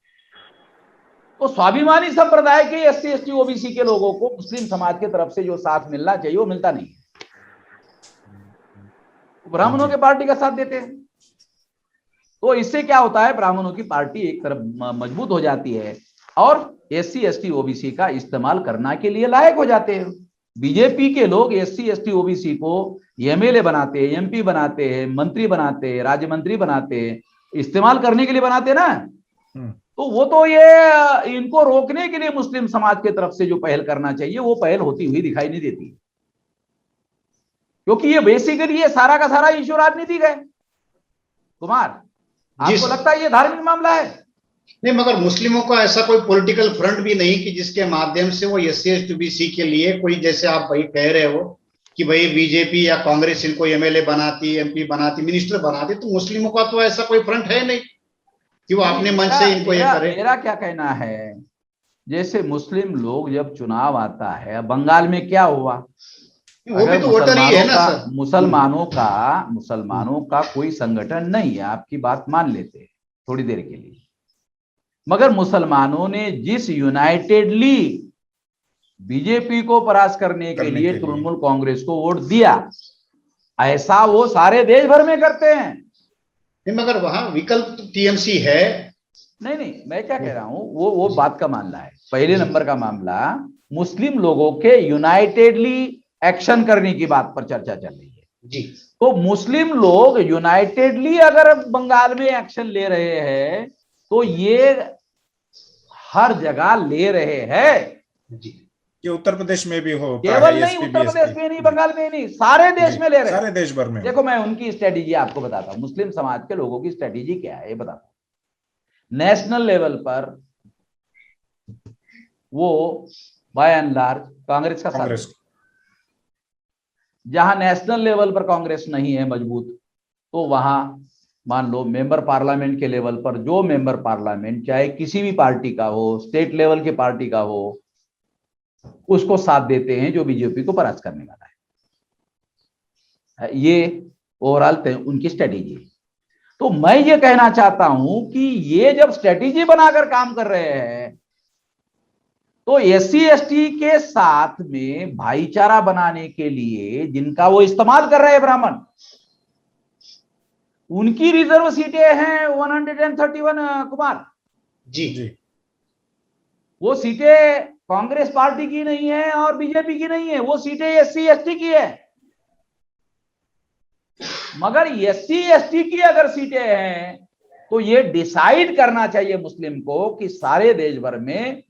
तो स्वाभिमानी संप्रदाय के SC ST OBC के लोगों को मुस्लिम समाज की तरफ से जो साथ मिलना चाहिए वो मिलता नहीं है, ब्राह्मणों के पार्टी का साथ देते हैं। तो इससे क्या होता है, ब्राह्मणों की पार्टी एक तरफ मजबूत हो जाती है और SC ST OBC का इस्तेमाल करने के लिए लायक हो जाते हैं। बीजेपी के लोग SC ST OBC को MLA बनाते हैं, MP बनाते हैं, मंत्री बनाते हैं, राज्य मंत्री बनाते हैं, इस्तेमाल करने के लिए बनाते हैं ना। तो वो तो ये इनको रोकने के लिए मुस्लिम समाज की तरफ से जो पहल करना चाहिए वो पहल होती हुई दिखाई नहीं देती, क्योंकि ये बेसिकली ये सारा का सारा इश्यू राजनीतिक है। कुमार, आपको लगता है ये धार्मिक मामला है? नहीं, मगर मुस्लिमों का ऐसा कोई पॉलिटिकल फ्रंट भी नहीं कि जिसके माध्यम से वो SC ST OBC के लिए कोई, जैसे आप भाई कह रहे हो कि भाई बीजेपी या कांग्रेस इनको MLA बनाती, MP बनाती, मिनिस्टर बनाती, तो मुस्लिमों का तो ऐसा कोई फ्रंट है नहीं कि वो अपने मन से इनको ये करे। मेरा क्या कहना है, जैसे मुस्लिम लोग जब चुनाव आता है, बंगाल में क्या हुआ, वो भी तो वोटर ही है ना सर। मुसलमानों का कोई संगठन नहीं है, आपकी बात मान लेते हैं थोड़ी देर के लिए, मगर मुसलमानों ने जिस यूनाइटेडली बीजेपी को परास्त करने के लिए तृणमूल कांग्रेस को वोट दिया, ऐसा वो सारे देश भर में करते हैं। नहीं, मगर वहां विकल्प TMC है। नहीं, मैं क्या कह रहा हूं, वो बात का मामला है। पहले नंबर का मामला मुस्लिम लोगों के यूनाइटेडली एक्शन करने की बात पर चर्चा चल रही है जी। तो मुस्लिम लोग यूनाइटेडली अगर बंगाल में एक्शन ले रहे हैं तो ये हर जगह ले रहे हैं जी। ये उत्तर प्रदेश में भी होता है, केवल नहीं एसपी उत्तर प्रदेश बीएसपी। में नहीं, बंगाल में नहीं, सारे देश में ले रहे हैं। सारे देश भर में। देखो मैं उनकी स्ट्रेटेजी आपको बताता हूं, मुस्लिम समाज के लोगों की स्ट्रेटेजी क्या है ये बताता हूं। नेशनल लेवल पर वो बाय एंड लार्ज कांग्रेस का साथ कांग्रेस। देते हैं। जहां नेशनल लेवल पर कांग्रेस नहीं है मजबूत, तो वहां मान लो मेंबर पार्लियामेंट के लेवल पर जो मेंबर पार्लियामेंट चाहे किसी भी पार्टी का हो, स्टेट लेवल की पार्टी का हो, उसको साथ देते हैं जो बीजेपी को परास्त करने वाला है। ये ओवरऑल उनकी स्ट्रेटेजी है। तो मैं ये कहना चाहता हूं कि ये जब स्ट्रेटेजी बनाकर काम कर रहे हैं, तो एससी एसटी के साथ में भाईचारा बनाने के लिए जिनका वो इस्तेमाल कर रहे हैं ब्राह्मण, उनकी रिजर्व सीटें हैं 131 कुमार जी। वो सीटें कांग्रेस पार्टी की नहीं है और बीजेपी की नहीं है, वो सीटें एससी एसटी की है। मगर एससी एसटी की अगर सीटें हैं तो ये डिसाइड करना चाहिए मुस्लिम को कि सारे देश भर में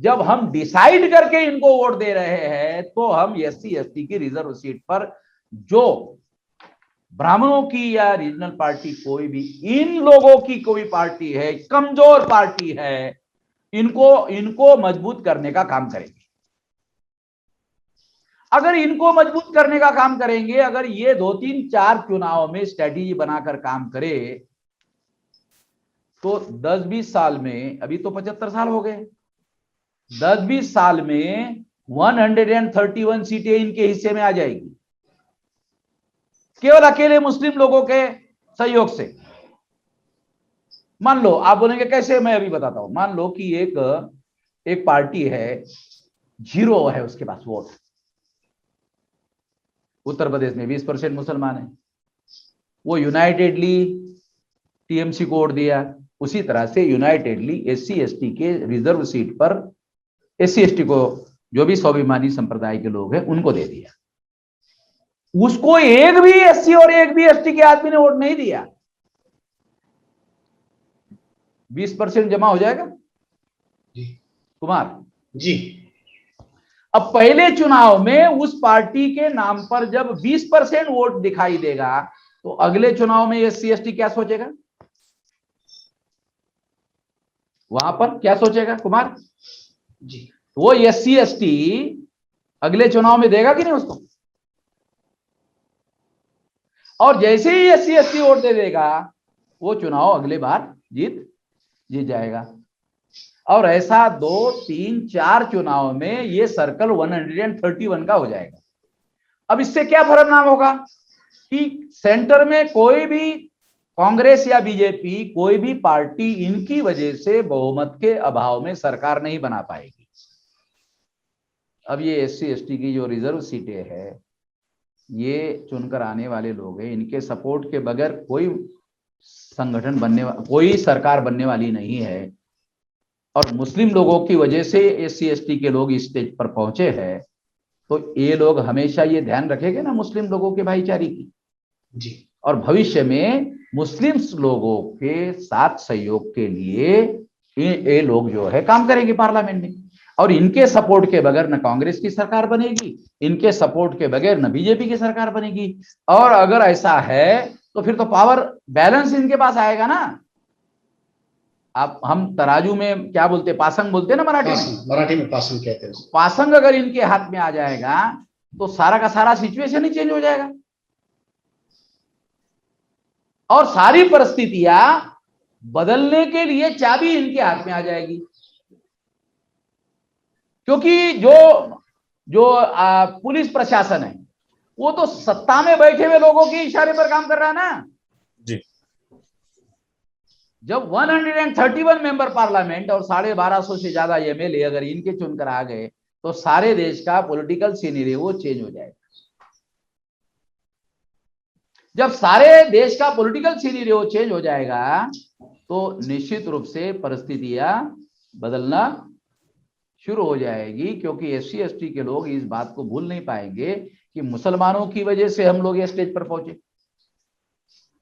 जब हम डिसाइड करके इनको वोट दे रहे हैं तो हम एससी एसटी की रिजर्व सीट पर जो ब्राह्मणों की या रीजनल पार्टी कोई भी, इन लोगों की कोई पार्टी है, कमजोर पार्टी है, इनको मजबूत करने का काम करेंगे। अगर इनको मजबूत करने का काम करेंगे, अगर ये 2 3 4 चुनाव में स्ट्रेटेजी बनाकर काम करे, तो 10-20 साल में, अभी तो 75 साल हो गए, 10-20 साल में 131 सीटें इनके हिस्से में आ जाएगी, केवल अकेले मुस्लिम लोगों के सहयोग से। मान लो, आप बोलेंगे कैसे, मैं अभी बताता हूं। मान लो कि एक पार्टी है, 0 है उसके पास वोट। उत्तर प्रदेश में 20% मुसलमान है, वो यूनाइटेडली टीएमसी को वोट दिया। उसी तरह से यूनाइटेडली एससी एसटी के रिजर्व सीट पर एससी एसटी को, जो भी स्वाभिमानी संप्रदाय के लोग हैं, उनको दे दिया। उसको एक भी एससी और एक भी एसटी के आदमी ने वोट नहीं दिया। 20% जमा हो जाएगा जी कुमार जी। अब पहले चुनाव में उस पार्टी के नाम पर जब 20% वोट दिखाई देगा, तो अगले चुनाव में एससी एसटी क्या सोचेगा, वहां पर क्या सोचेगा कुमार जी। वो एससी एसटी अगले चुनाव में देगा कि नहीं उसको? और जैसे ही एससी एसटी वोट दे देगा, वो चुनाव अगले बार जीत जाएगा। और ऐसा 2 3 4 चुनाव में ये सर्कल 131 का हो जाएगा। अब इससे क्या परिणाम होगा कि सेंटर में कोई भी कांग्रेस या बीजेपी, कोई भी पार्टी इनकी वजह से बहुमत के अभाव में सरकार नहीं बना पाएगी। अब ये एससी एसटी की जो रिजर्व सीटें है, ये चुनकर आने वाले लोग हैं, इनके सपोर्ट के बगैर कोई संगठन कोई सरकार बनने वाली नहीं है। और मुस्लिम लोगों की वजह से एससी एसटी के लोग इस स्टेज पर पहुंचे हैं, तो ये लोग हमेशा ये ध्यान रखेंगे ना मुस्लिम लोगों के भाईचारे की जी। और भविष्य में मुस्लिम लोगों के साथ सहयोग के लिए ये लोग जो है काम करेंगे पार्लियामेंट में। और इनके सपोर्ट के बगैर न कांग्रेस की सरकार बनेगी, इनके सपोर्ट के बगैर न बीजेपी की सरकार बनेगी। और अगर ऐसा है तो फिर तो पावर बैलेंस इनके पास आएगा ना। आप, हम तराजू में क्या बोलते, पासंग बोलते हैं ना मराठी में पासंग कहते हैं। पासंग अगर इनके हाथ में आ जाएगा तो सारा का सारा सिचुएशन ही चेंज हो जाएगा और सारी परिस्थितियां बदलने के लिए चाबी इनके हाथ में आ जाएगी। क्योंकि जो पुलिस प्रशासन है, वो तो सत्ता में बैठे हुए लोगों के इशारे पर काम कर रहा है ना जी। जब 131 मेंबर पार्लियामेंट और 1250 से ज्यादा एमएलए अगर इनके चुनकर आ गए, तो सारे देश का पॉलिटिकल सीनरी वो चेंज हो जाएगा। जब सारे देश का पॉलिटिकल सीनरी वो चेंज हो जाएगा, तो निश्चित रूप से परिस्थितियां बदलना शुरू हो जाएगी। क्योंकि एससी एसटी के लोग इस बात को भूल नहीं पाएंगे कि मुसलमानों की वजह से हम लोग ये स्टेज पर पहुंचे,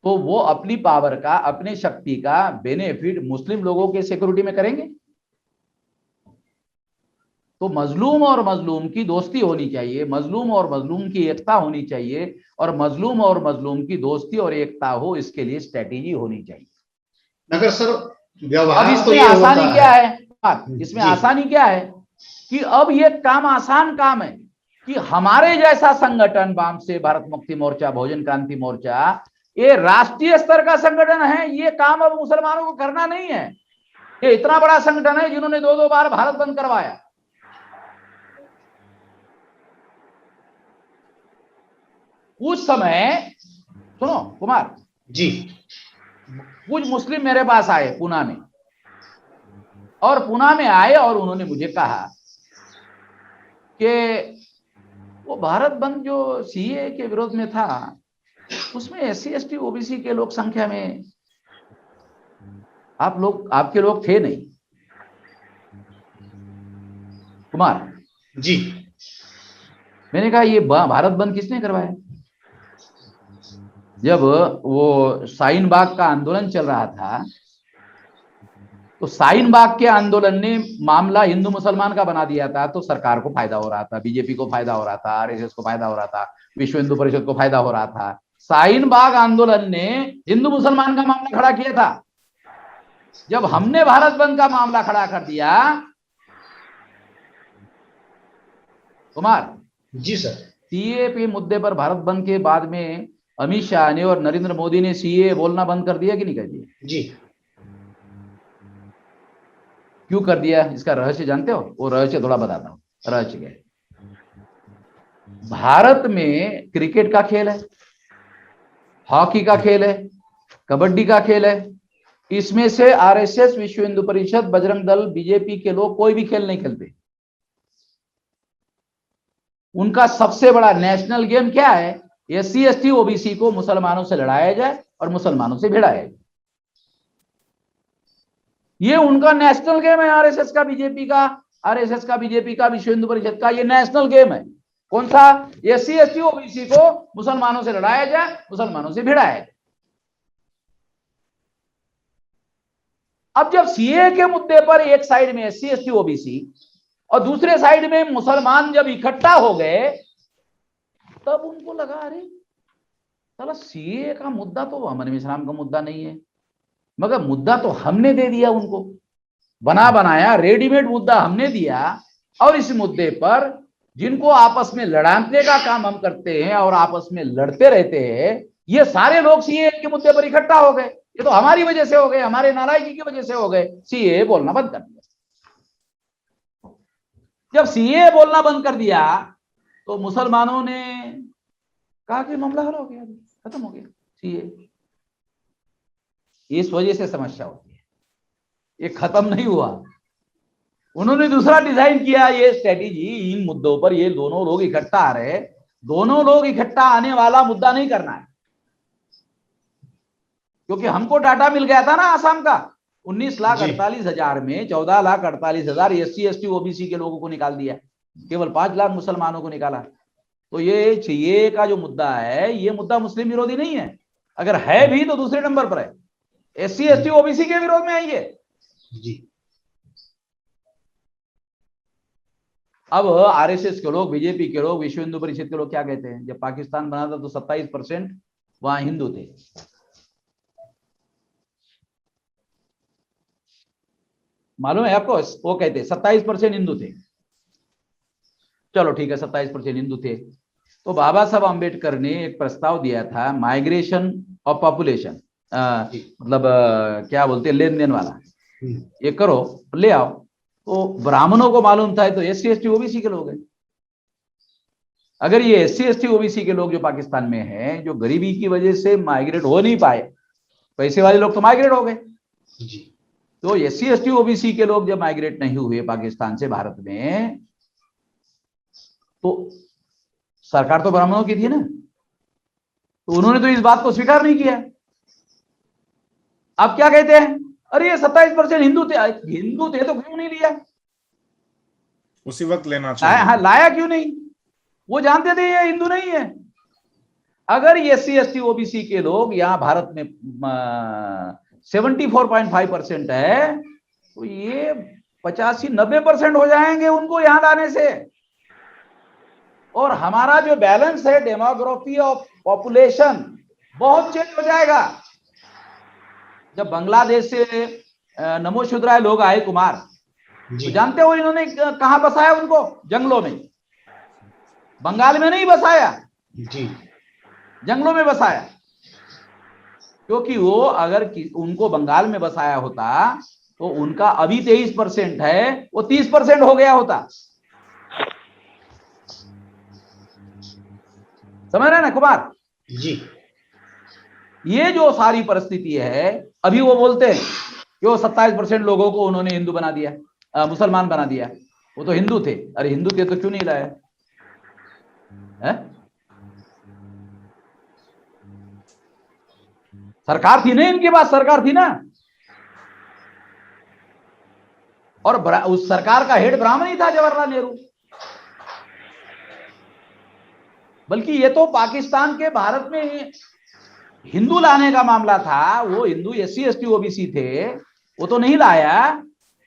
तो वो अपनी पावर का, अपने शक्ति का बेनिफिट मुस्लिम लोगों के सिक्योरिटी में करेंगे। तो मजलूम और मजलूम की दोस्ती होनी चाहिए, मजलूम और मजलूम की एकता होनी चाहिए, और मजलूम और मजलूम की दोस्ती और एकता हो, इसके लिए स्ट्रेटेजी होनी चाहिए। मगर सर अब व्यवहार तो इसमें ये आसानी होता क्या है। है, इसमें जी आसानी क्या है कि अब ये काम आसान काम है कि हमारे जैसा संगठन, वाम से भारत मुक्ति मोर्चा, बहुजन क्रांति मोर्चा, ये राष्ट्रीय स्तर का संगठन है, ये काम अब मुसलमानों को करना नहीं है। ये इतना बड़ा संगठन है जिन्होंने 2-2 बार भारत बंद करवाया। उस समय सुनो कुमार जी कुछ मुस्लिम मेरे पास आए पूना में, और पूना में आए और उन्होंने मुझे कहा कि वो भारत बंद जो सीए के विरोध में था, उसमें SC ST OBC के लोग संख्या में आपके लोग थे नहीं। कुमार जी मैंने कहा ये भारत बंद किसने करवाया? जब वो शाहीन बाग का आंदोलन चल रहा था, तो शाहीन बाग के आंदोलन ने मामला हिंदू मुसलमान का बना दिया था, तो सरकार को फायदा हो रहा था, बीजेपी को फायदा हो रहा था, RSS को फायदा हो रहा था, विश्व हिंदू परिषद को फायदा हो रहा था। शाहीन बाग आंदोलन ने हिंदू मुसलमान का मामला खड़ा किया था। जब हमने भारत बंद का मामला खड़ा कर दिया कुमार, जी सर, सीए मुद्दे पर भारत बंद के बाद में अमित शाह ने और नरेंद्र मोदी ने सीए बोलना बंद कर दिया कि नहीं कर दिया? जी क्यों कर दिया, इसका रहस्य जानते हो? वो रहस्य थोड़ा बताता हूं। रहस्य क्या है? भारत में क्रिकेट का खेल है, हॉकी का खेल है, कबड्डी का खेल है, इसमें से RSS, विश्व हिंदू परिषद, बजरंग दल, बीजेपी के लोग कोई भी खेल नहीं खेलते। उनका सबसे बड़ा नेशनल गेम क्या है? SC ST OBC को मुसलमानों से लड़ाया जाए और मुसलमानों से भिड़ाया जाए। ये उनका नेशनल गेम है। RSS का, बीजेपी का, विश्व हिंदू परिषद का, ये नेशनल गेम है। कौन सा? SC ST OBC को मुसलमानों से लड़ाया जाए, मुसलमानों से भिड़ाया जाए। अब जब सीए के मुद्दे पर एक साइड में SC ST OBC और दूसरे साइड में मुसलमान जब इकट्ठा हो गए, तब उनको लगा अरे साला सीए का मुद्दा तो अमन इस्लाम का मुद्दा नहीं है, मगर मुद्दा तो हमने दे दिया उनको, बना बनाया रेडीमेड मुद्दा हमने दिया। और इस मुद्दे पर जिनको आपस में लड़ाने का काम हम करते हैं और आपस में लड़ते रहते हैं, ये सारे लोग सीए के मुद्दे पर इकट्ठा हो गए। ये तो हमारी वजह से हो गए, हमारे नाराजगी की वजह से हो गए। सीए बोलना बंद कर दिया। जब सीए बोलना बंद कर दिया तो मुसलमानों ने कहा कि मामला हल हो गया, खत्म हो गया सीए। इस वजह से समस्या होती है, ये खत्म नहीं हुआ। उन्होंने दूसरा डिजाइन किया, ये स्ट्रेटेजी, इन मुद्दों पर ये दोनों लोग इकट्ठा आ रहे, दोनों लोग इकट्ठा आने वाला मुद्दा नहीं करना है। क्योंकि हमको डाटा मिल गया था ना आसाम का, 19,48,000 में 14,48,000 SC ST OBC के लोगों को निकाल दिया, केवल 5 लाख मुसलमानों को निकाला। तो ये का जो मुद्दा है, ये मुद्दा मुस्लिम विरोधी नहीं है, अगर है भी तो दूसरे नंबर पर है, SC ST OBC के विरोध में है ये। जी अब RSS के लोग, बीजेपी के लोग, विश्व हिंदू परिषद के लोग क्या कहते हैं? जब पाकिस्तान बना था तो 27% वहां हिंदू थे। मालूम है आपको? वो कहते 27% हिंदू थे। चलो ठीक है, 27% हिंदू थे। तो बाबा साहब अम्बेडकर ने एक प्रस्ताव दिया था, माइग्रेशन ऑफ पॉपुलेशन, मतलब क्या बोलते हैं, लेन देन वाला, ये करो, ले आओ। तो ब्राह्मणों को मालूम था तो SC ST OBC के लोग हैं। अगर ये SC ST OBC के लोग जो पाकिस्तान में हैं, जो गरीबी की वजह से माइग्रेट हो नहीं पाए, पैसे वाले लोग तो माइग्रेट हो गए। तो SC ST OBC के लोग जब माइग्रेट नहीं हुए पाकिस्तान से भारत में, तो सरकार तो ब्राह्मणों की थी ना, तो उन्होंने तो इस बात को स्वीकार नहीं किया। अब क्या कहते हैं? अरे ये 27% हिंदू थे तो क्यों नहीं लिया? उसी वक्त लेना चाहिए। हाँ, लाया क्यों नहीं? वो जानते थे ये हिंदू नहीं है। अगर ये SC ST OBC के लोग यहाँ भारत में 74.5% है, तो ये 85-90% हो जाएंगे उनको यहां लाने से। और हमारा जो बैलेंस है डेमोग्राफी ऑफ पॉपुलेशन बहुत चेंज हो जाएगा। जब बांग्लादेश से नमोशूद्राय लोग आए कुमार, तो जानते हो इन्होंने कहां बसाया उनको? जंगलों में। बंगाल में नहीं बसाया जी, जंगलों में बसाया। क्योंकि वो अगर उनको बंगाल में बसाया होता तो उनका अभी 23% है, वो 30% हो गया होता। समझ रहे हैं ना कुमार जी। ये जो सारी परिस्थिति है, अभी वो बोलते हैं कि वो 27% लोगों को उन्होंने हिंदू बना दिया, मुसलमान बना दिया। वो तो हिंदू थे। अरे हिंदू थे तो क्यों नहीं लाया है? सरकार थी ना इनके पास, सरकार थी ना। और उस सरकार का हेड ब्राह्मण ही था, जवाहरलाल नेहरू। बल्कि ये तो पाकिस्तान के भारत में हिंदू लाने का मामला था। वो हिंदू SC ST OBC थे, वो तो नहीं लाया।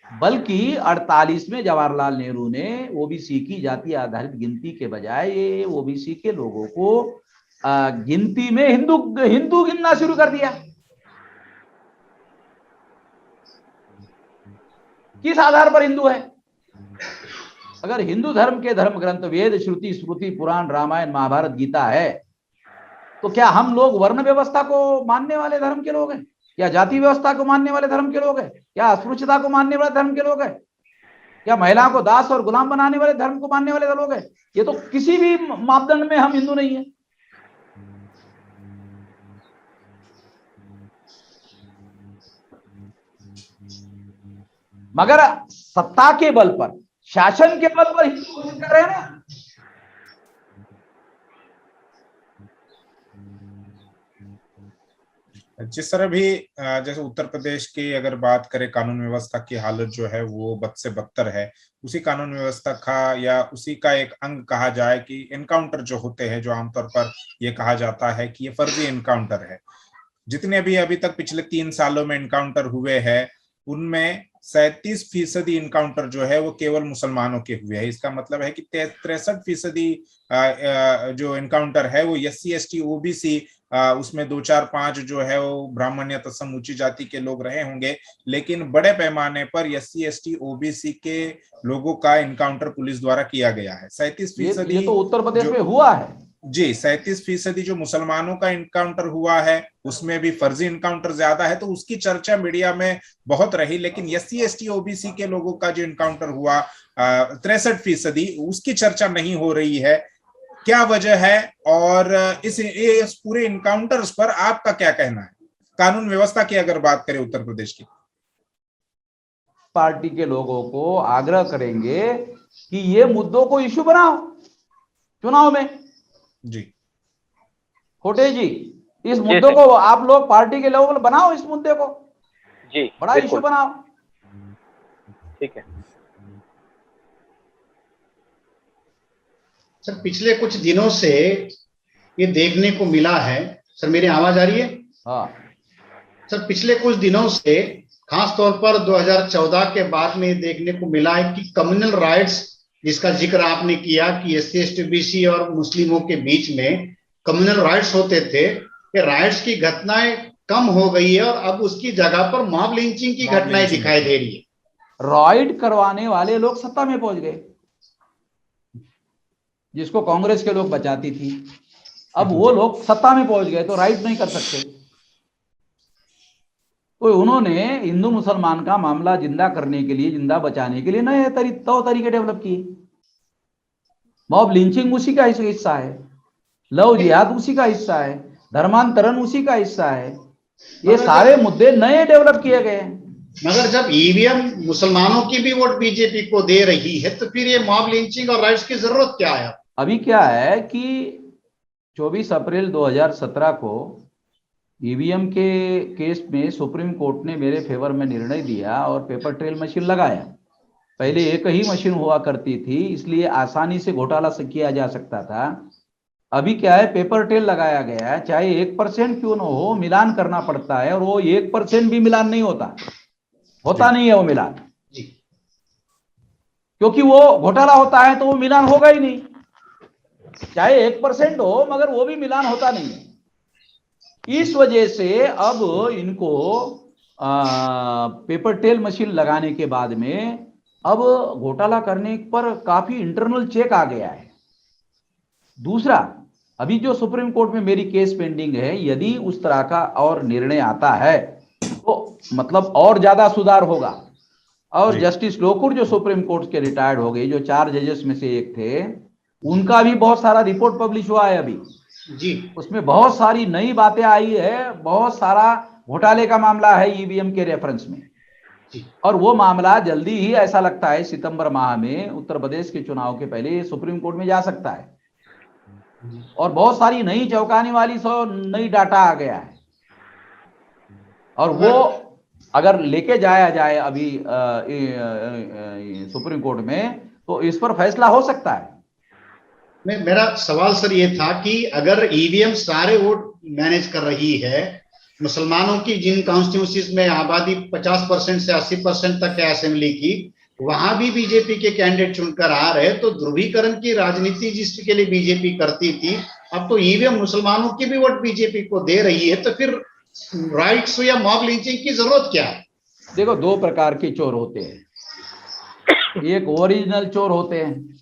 बल्कि 48 में जवाहरलाल नेहरू ने OBC की जाति आधारित गिनती के बजाय OBC के लोगों को गिनती में हिंदू गिनना शुरू कर दिया। किस आधार पर हिंदू है? अगर हिंदू धर्म के धर्म ग्रंथ वेद, श्रुति, स्मृति, पुराण, रामायण, महाभारत, गीता है, तो क्या हम लोग वर्ण व्यवस्था को मानने वाले धर्म के लोग हैं? या जाति व्यवस्था को मानने वाले धर्म के लोग हैं? या अस्पृश्यता को मानने वाले धर्म के लोग हैं? या महिलाओं को दास और गुलाम बनाने वाले धर्म को मानने वाले लोग हैं? ये तो किसी भी मापदंड में हम हिंदू नहीं है। मगर सत्ता के बल पर, शासन के बल पर हिंदू घोषित कर रहे हैं ना। जिस तरह भी जैसे उत्तर प्रदेश की अगर बात करें, कानून व्यवस्था की हालत जो है वो बद से बदतर है। उसी कानून व्यवस्था का या उसी का एक अंग कहा जाए कि एनकाउंटर जो होते हैं, जो आमतौर पर ये कहा जाता है कि ये फर्जी एनकाउंटर है। जितने भी अभी तक पिछले 3 सालों में एनकाउंटर हुए हैं, उनमें 37% इनकाउंटर जो है वो केवल मुसलमानों के हुए हैं। इसका मतलब है कि 63% जो इनकाउंटर है वो SC ST OBC, उसमें 2 4 5 जो है वो ब्राह्मण या तत्सम ऊंची जाति के लोग रहे होंगे, लेकिन बड़े पैमाने पर SC ST OBC के लोगों का इनकाउंटर पुलिस द्वारा किया गया है। 37% ये तो उत्तर प्रदेश में हुआ है जी। 37% जो मुसलमानों का इनकाउंटर हुआ है उसमें भी फर्जी इनकाउंटर ज्यादा है, तो उसकी चर्चा मीडिया में बहुत रही। लेकिन SC ST OBC के लोगों का जो इनकाउंटर हुआ 63%, उसकी चर्चा नहीं हो रही है। क्या वजह है? और इस पूरे इनकाउंटर्स पर आपका क्या कहना है? कानून व्यवस्था की अगर बात करें उत्तर प्रदेश की, पार्टी के लोगों को आग्रह करेंगे कि ये मुद्दों को इश्यू बनाओ चुनाव में। जी खोटे जी, इस मुद्दे को आप लोग पार्टी के लेवल बनाओ, इस मुद्दे को जी बड़ा इश्यू बनाओ। ठीक है सर, पिछले कुछ दिनों से ये देखने को मिला है। सर, मेरी आवाज आ रही है? हाँ सर, पिछले कुछ दिनों से खास तौर पर 2014 के बाद में देखने को मिला है कि कम्युनल राइट्स, जिसका जिक्र आपने किया कि SC ST OBC और मुस्लिमों के बीच में कम्युनल राइट्स होते थे, ये राइट्स की घटनाएं कम हो गई है और अब उसकी जगह पर मॉब लिंचिंग की घटनाएं दिखाई दे रही है। राइड करवाने वाले लोग सत्ता में पहुंच गए, जिसको कांग्रेस के लोग बचाती थी। अब वो लोग सत्ता में पहुंच गए तो राइड नहीं कर सकते। तो उन्होंने हिंदू मुसलमान का मामला जिंदा करने के लिए, जिंदा बचाने के लिए नए तरीके डेवलप किए। मॉब लिंचिंग उसी का हिस्सा है, लव जिहाद उसी का हिस्सा है, धर्मांतरण उसी का हिस्सा है। ये सारे मुद्दे नए डेवलप किए गए हैं। मगर जब EVM मुसलमानों की भी वोट बीजेपी को दे रही है, तो फिर ये मॉब लिंचिंग और राइट्स की जरूरत क्या है? अभी क्या है कि 24 अप्रैल 2017 को EVM के केस में सुप्रीम कोर्ट ने मेरे फेवर में निर्णय दिया और पेपर ट्रेल मशीन लगाया। पहले एक ही मशीन हुआ करती थी, इसलिए आसानी से घोटाला से किया जा सकता था। अभी क्या है, पेपर ट्रेल लगाया गया है, चाहे 1% क्यों ना हो, मिलान करना पड़ता है। और वो 1% भी मिलान नहीं होता नहीं है वो मिलान। क्योंकि वो घोटाला होता है तो वो मिलान होगा ही नहीं, चाहे 1% हो, मगर वो भी मिलान होता नहीं है। इस वजह से अब इनको पेपर टेल मशीन लगाने के बाद में अब घोटाला करने पर काफी इंटरनल चेक आ गया है। दूसरा, अभी जो सुप्रीम कोर्ट में मेरी केस पेंडिंग है, यदि उस तरह का और निर्णय आता है तो मतलब और ज्यादा सुधार होगा। और जस्टिस लोकुर जो सुप्रीम कोर्ट के रिटायर्ड हो गए, जो 4 जजेस में से एक थे, उनका भी बहुत सारा रिपोर्ट पब्लिश हुआ है अभी जी। उसमें बहुत सारी नई बातें आई है, बहुत सारा घोटाले का मामला है ईवीएम के रेफरेंस में। और वो मामला जल्दी ही, ऐसा लगता है सितंबर माह में उत्तर प्रदेश के चुनाव के पहले सुप्रीम कोर्ट में जा सकता है। और बहुत सारी नई चौंकाने वाली नई डाटा आ गया है, और वो अगर लेके जाया जाए अभी सुप्रीम कोर्ट में तो इस पर फैसला हो सकता है। मेरा सवाल सर ये था कि अगर ईवीएम सारे वोट मैनेज कर रही है, मुसलमानों की जिन कॉन्स्टिट्यूंसीज में आबादी 50% से 80% तक है असेंबली की, वहां भी बीजेपी के कैंडिडेट चुनकर आ रहे, तो ध्रुवीकरण की राजनीति जिसके लिए बीजेपी करती थी, अब तो ईवीएम मुसलमानों की भी वोट बीजेपी को दे रही है, तो फिर राइट्स या मॉब लिंचिंग की जरूरत क्या है? देखो, 2 प्रकार के चोर होते हैं, एक ओरिजिनल चोर होते हैं,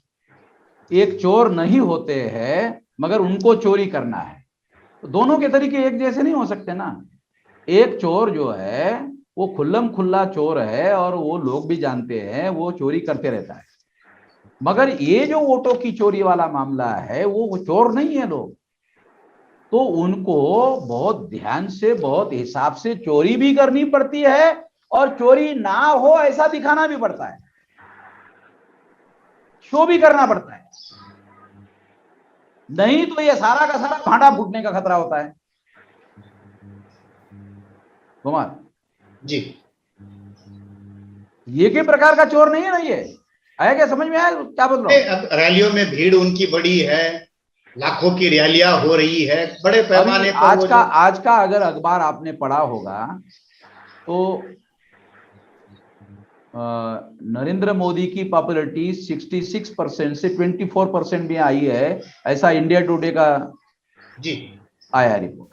एक चोर नहीं होते हैं मगर उनको चोरी करना है। तो दोनों के तरीके एक जैसे नहीं हो सकते ना। एक चोर जो है वो खुल्लम खुल्ला चोर है और वो लोग भी जानते हैं, वो चोरी करते रहता है। मगर ये जो वोटों की चोरी वाला मामला है वो चोर नहीं है लोग, तो उनको बहुत ध्यान से, बहुत हिसाब से चोरी भी करनी पड़ती है और चोरी ना हो ऐसा दिखाना भी पड़ता है, शो भी करना पड़ता है। नहीं तो ये सारा का सारा भांडा फूटने का खतरा होता है। कुमार जी, ये के प्रकार का चोर नहीं है ना, ये आया क्या समझ में आया क्या बोल रहा हूं? अब रैलियों में भीड़ उनकी बड़ी है, लाखों की रैलियां हो रही है बड़े पैमाने पर। आज का अगर अखबार आपने पढ़ा होगा तो नरेंद्र मोदी की पॉपुलैरिटी 66% से 24% में आई है, ऐसा इंडिया टुडे का जी आया रिपोर्ट।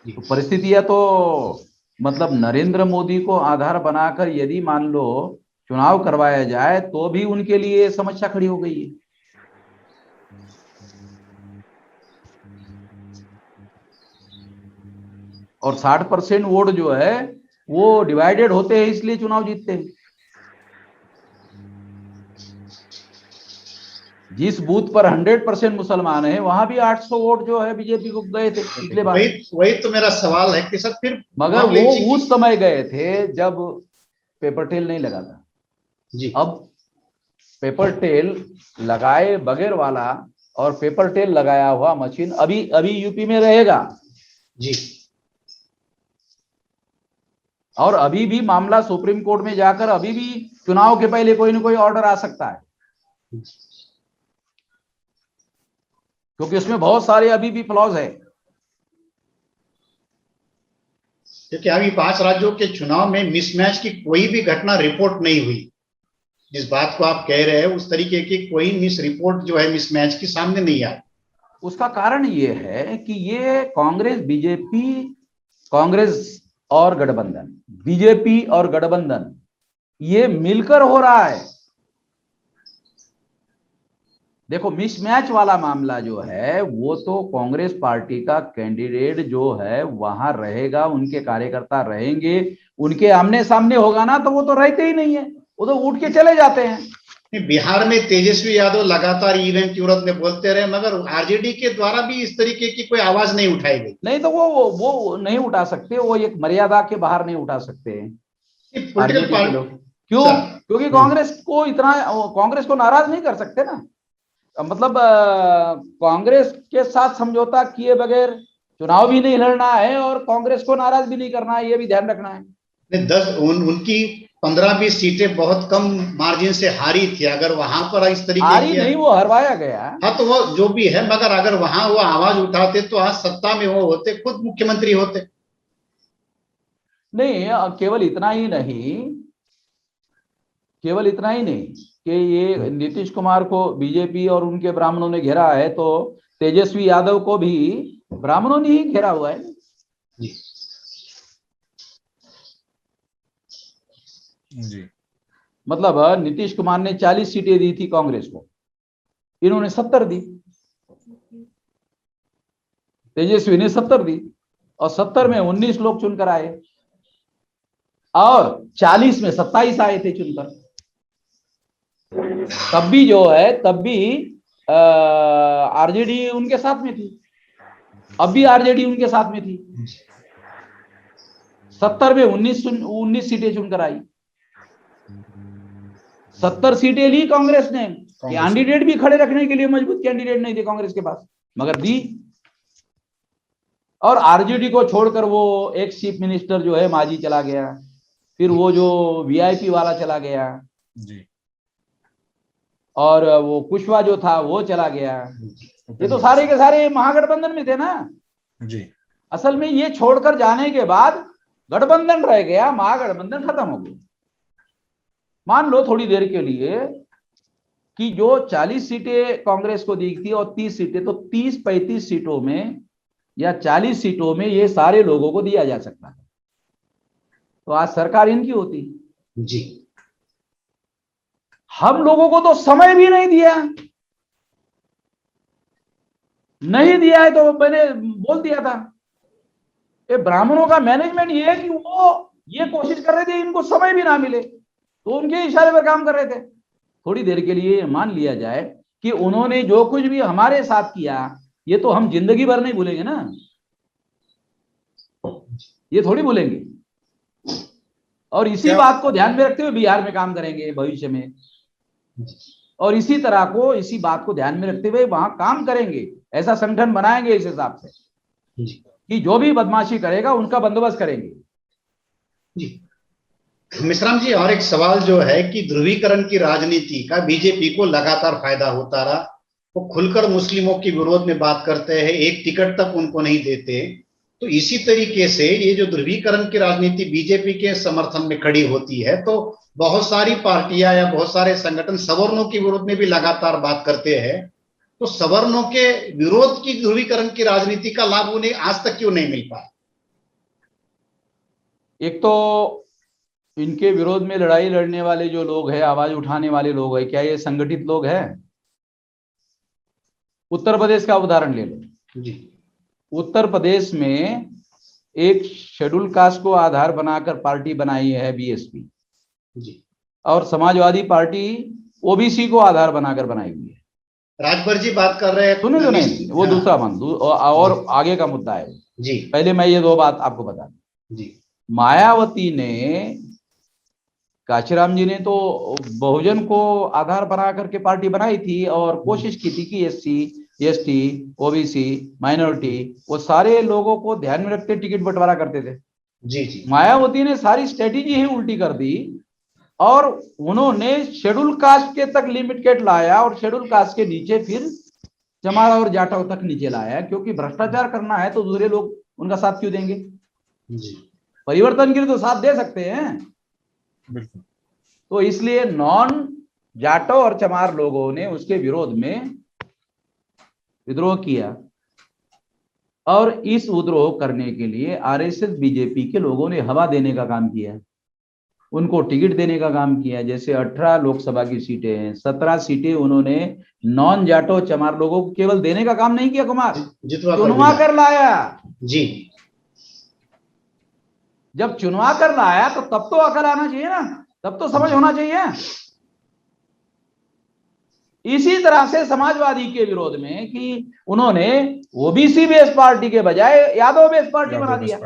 तो परिस्थितियां तो मतलब नरेंद्र मोदी को आधार बनाकर यदि मान लो चुनाव करवाया जाए तो भी उनके लिए समस्या खड़ी हो गई है। और 60% वोट जो है वो डिवाइडेड होते हैं, इसलिए चुनाव जीतते हैं। जिस बूथ पर 100% मुसलमान है वहां भी 800 वोट जो है बीजेपी को गए थे पिछले बार। वही तो मेरा सवाल है कि सर फिर मगर वो उस समय गए थे जब पेपर टेल नहीं लगा था जी। अब पेपर टेल लगाए बगैर वाला और पेपर टेल लगाया हुआ मशीन अभी यूपी में रहेगा जी। और अभी भी मामला सुप्रीम कोर्ट में जाकर अभी भी चुनाव के पहले कोई ना कोई ऑर्डर आ सकता है, क्योंकि उसमें बहुत सारे अभी भी फ्लॉज है। क्योंकि अभी 5 राज्यों के चुनाव में मिसमैच की कोई भी घटना रिपोर्ट नहीं हुई। जिस बात को आप कह रहे हैं उस तरीके की कोई मिस रिपोर्ट जो है मिसमैच की सामने नहीं आई। उसका कारण ये है कि ये कांग्रेस बीजेपी, कांग्रेस और गठबंधन, बीजेपी और गठबंधन, ये मिलकर हो रहा है। देखो, मिसमैच वाला मामला जो है वो तो कांग्रेस पार्टी का कैंडिडेट जो है वहां रहेगा, उनके कार्यकर्ता रहेंगे, उनके आमने सामने होगा ना, तो वो तो रहते ही नहीं है, वो तो उठ के चले जाते हैं। बिहार में तेजस्वी यादव लगातार ईवीएम की विरोध में बोलते रहे, मगर आरजेडी के द्वारा भी इस तरीके की कोई आवाज नहीं उठाई गई। नहीं तो वो नहीं उठा सकते, वो एक मर्यादा के बाहर नहीं उठा सकते पॉलिटिकल पार्टी क्यों? क्योंकि कांग्रेस को नाराज नहीं कर सकते ना। मतलब कांग्रेस के साथ समझौता किए बगैर चुनाव भी नहीं लड़ना है और कांग्रेस को नाराज भी नहीं करना है, ये भी ध्यान रखना है। उनकी 15-20 सीटें बहुत कम मार्जिन से हारी थी। अगर वहां पर इस तरीके हारी नहीं, वो हरवाया गया। हाँ, तो वो जो भी है, मगर अगर वहां वो आवाज उठाते तो आज सत्ता में वो होते, खुद मुख्यमंत्री होते। नहीं, केवल इतना ही नहीं कि ये नीतीश कुमार को बीजेपी और उनके ब्राह्मणों ने घेरा है, तो तेजस्वी यादव को भी ब्राह्मणों ने ही घेरा हुआ है। जी जी मतलब नीतीश कुमार ने 40 सीटें दी थी कांग्रेस को, इन्होंने 70 दी, तेजस्वी ने 70 दी, और 70 में 19 लोग चुनकर आए और 40 में 27 आए थे चुनकर। तब भी जो है, तब भी आरजेडी उनके साथ में थी, अब भी आरजेडी उनके साथ में थी। 70 में 19 सीटें चुनकर आई, 70 सीटें ली कांग्रेस ने। कैंडिडेट भी खड़े रखने के लिए मजबूत कैंडिडेट नहीं थे कांग्रेस के पास, मगर दी। और आरजेडी को छोड़कर वो एक चीफ मिनिस्टर जो है मांझी चला गया, फिर वो जो वीआईपी वाला चला गया जी, और वो कुशवाहा जो था वो चला गया। ये तो सारे के सारे महागठबंधन में थे ना जी। असल में। ये छोड़कर जाने के बाद गठबंधन रह गया, महागठबंधन खत्म हो गया। मान लो थोड़ी देर के लिए कि जो 40 सीटें कांग्रेस को दी थी और 30 सीटें, तो 30-35 सीटों में या 40 सीटों में ये सारे लोगों को दिया जा सकता है, तो आज सरकार इनकी होती। जी हम लोगों को तो समय भी नहीं दिया, नहीं दिया है तो मैंने बोल दिया था। ये ब्राह्मणों का मैनेजमेंट ये है कि वो ये कोशिश कर रहे थे इनको समय भी ना मिले, तो उनके इशारे पर काम कर रहे थे। थोड़ी देर के लिए मान लिया जाए कि उन्होंने जो कुछ भी हमारे साथ किया, ये तो हम जिंदगी भर नहीं भूलेंगे ना, ये थोड़ी भूलेंगे। और इसी बात को ध्यान में रखते हुए बिहार में काम करेंगे भविष्य में, और इसी तरह को, इसी बात को ध्यान में रखते हुए वहां काम करेंगे। ऐसा संगठन बनाएंगे इस हिसाब से कि जो भी बदमाशी करेगा उनका बंदोबस्त करेंगे। जी मिश्राम जी, और एक सवाल जो है कि ध्रुवीकरण की राजनीति का बीजेपी को लगातार फायदा होता रहा। वो खुलकर मुस्लिमों के विरोध में बात करते हैं, एक टिकट तक उनको नहीं देते। तो इसी तरीके से ये जो ध्रुवीकरण की राजनीति बीजेपी के समर्थन में खड़ी होती है, तो बहुत सारी पार्टियां या बहुत सारे संगठन सवर्णों के विरोध में भी लगातार बात करते हैं। तो सवर्णों के विरोध की ध्रुवीकरण की राजनीति का लाभ उन्हें आज तक क्यों नहीं मिल पाया? एक तो इनके विरोध में लड़ाई लड़ने वाले जो लोग हैं, आवाज उठाने वाले लोग हैं, क्या ये संगठित लोग हैं? उत्तर प्रदेश का उदाहरण ले लो जी। उत्तर प्रदेश में एक शेड्यूल कास्ट को आधार बनाकर पार्टी बनाई है बीएसपी जी। और समाजवादी पार्टी ओबीसी को आधार बनाकर बनाई हुई है। राजभर जी बात कर रहे हैं, सुनो तो नहीं, वो दूसरा और आगे का मुद्दा है जी। पहले मैं ये दो बात आपको बता दूं। जी। मायावती ने, काशीराम जी ने तो बहुजन को आधार बना करके पार्टी बनाई थी और कोशिश की थी कि एससी, एसटी, ओबीसी, माइनॉरिटी, वो सारे लोगों को ध्यान में रखते टिकट बंटवारा करते थे। जी जी। मायावती ने सारी स्ट्रेटेजी ही उल्टी कर दी और उन्होंने शेड्यूल कास्ट के तक लिमिटेड लाया और शेड्यूल कास्ट के नीचे फिर चमार और जाटव तक नीचे लाया, क्योंकि भ्रष्टाचार करना है तो दूसरे लोग उनका साथ क्यों देंगे? जी। परिवर्तन के लिए तो साथ दे सकते हैं। बिल्कुल। तो इसलिए नॉन जाटव और चमार लोगों ने उसके विरोध में विद्रोह किया और इस विद्रोह करने के लिए आरएसएस बीजेपी के लोगों ने हवा देने का काम किया, उनको टिकट देने का काम किया। जैसे 18 लोकसभा की सीटें हैं, 17 सीटें उन्होंने नॉन जाटो चमार लोगों को केवल देने का काम नहीं किया कुमार, चुनवा कर लाया। जी। जब चुनवा कर लाया तो तब तो अकल आना चाहिए ना, तब तो समझ होना चाहिए। इसी तरह से समाजवादी के विरोध में कि उन्होंने ओबीसी बेस पार्टी के बजाय यादव बेस पार्टी बना दिया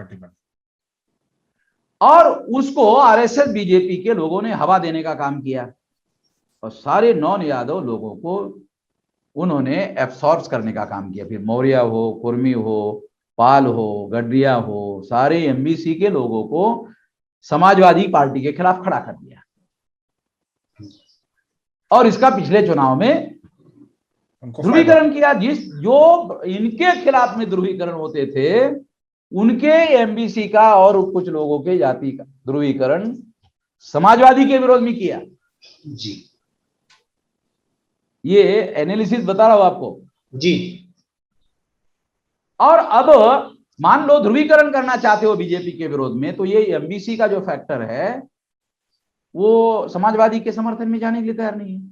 और उसको आरएसएस बीजेपी के लोगों ने हवा देने का काम किया और सारे नॉन यादव लोगों को उन्होंने एब्सॉर्ब करने का काम किया। फिर मौर्य हो, कुर्मी हो, पाल हो, गडरिया हो, सारे एमबीसी के लोगों को समाजवादी पार्टी के खिलाफ खड़ा कर दिया और इसका पिछले चुनाव में ध्रुवीकरण किया। जो इनके खिलाफ में ध्रुवीकरण होते थे उनके एमबीसी का और कुछ लोगों के जाति का ध्रुवीकरण समाजवादी के विरोध में किया। जी। ये एनालिसिस बता रहा हूं आपको जी। और अब मान लो ध्रुवीकरण करना चाहते हो बीजेपी के विरोध में, तो ये एमबीसी का जो फैक्टर है वो समाजवादी के समर्थन में जाने के लिए तैयार नहीं है।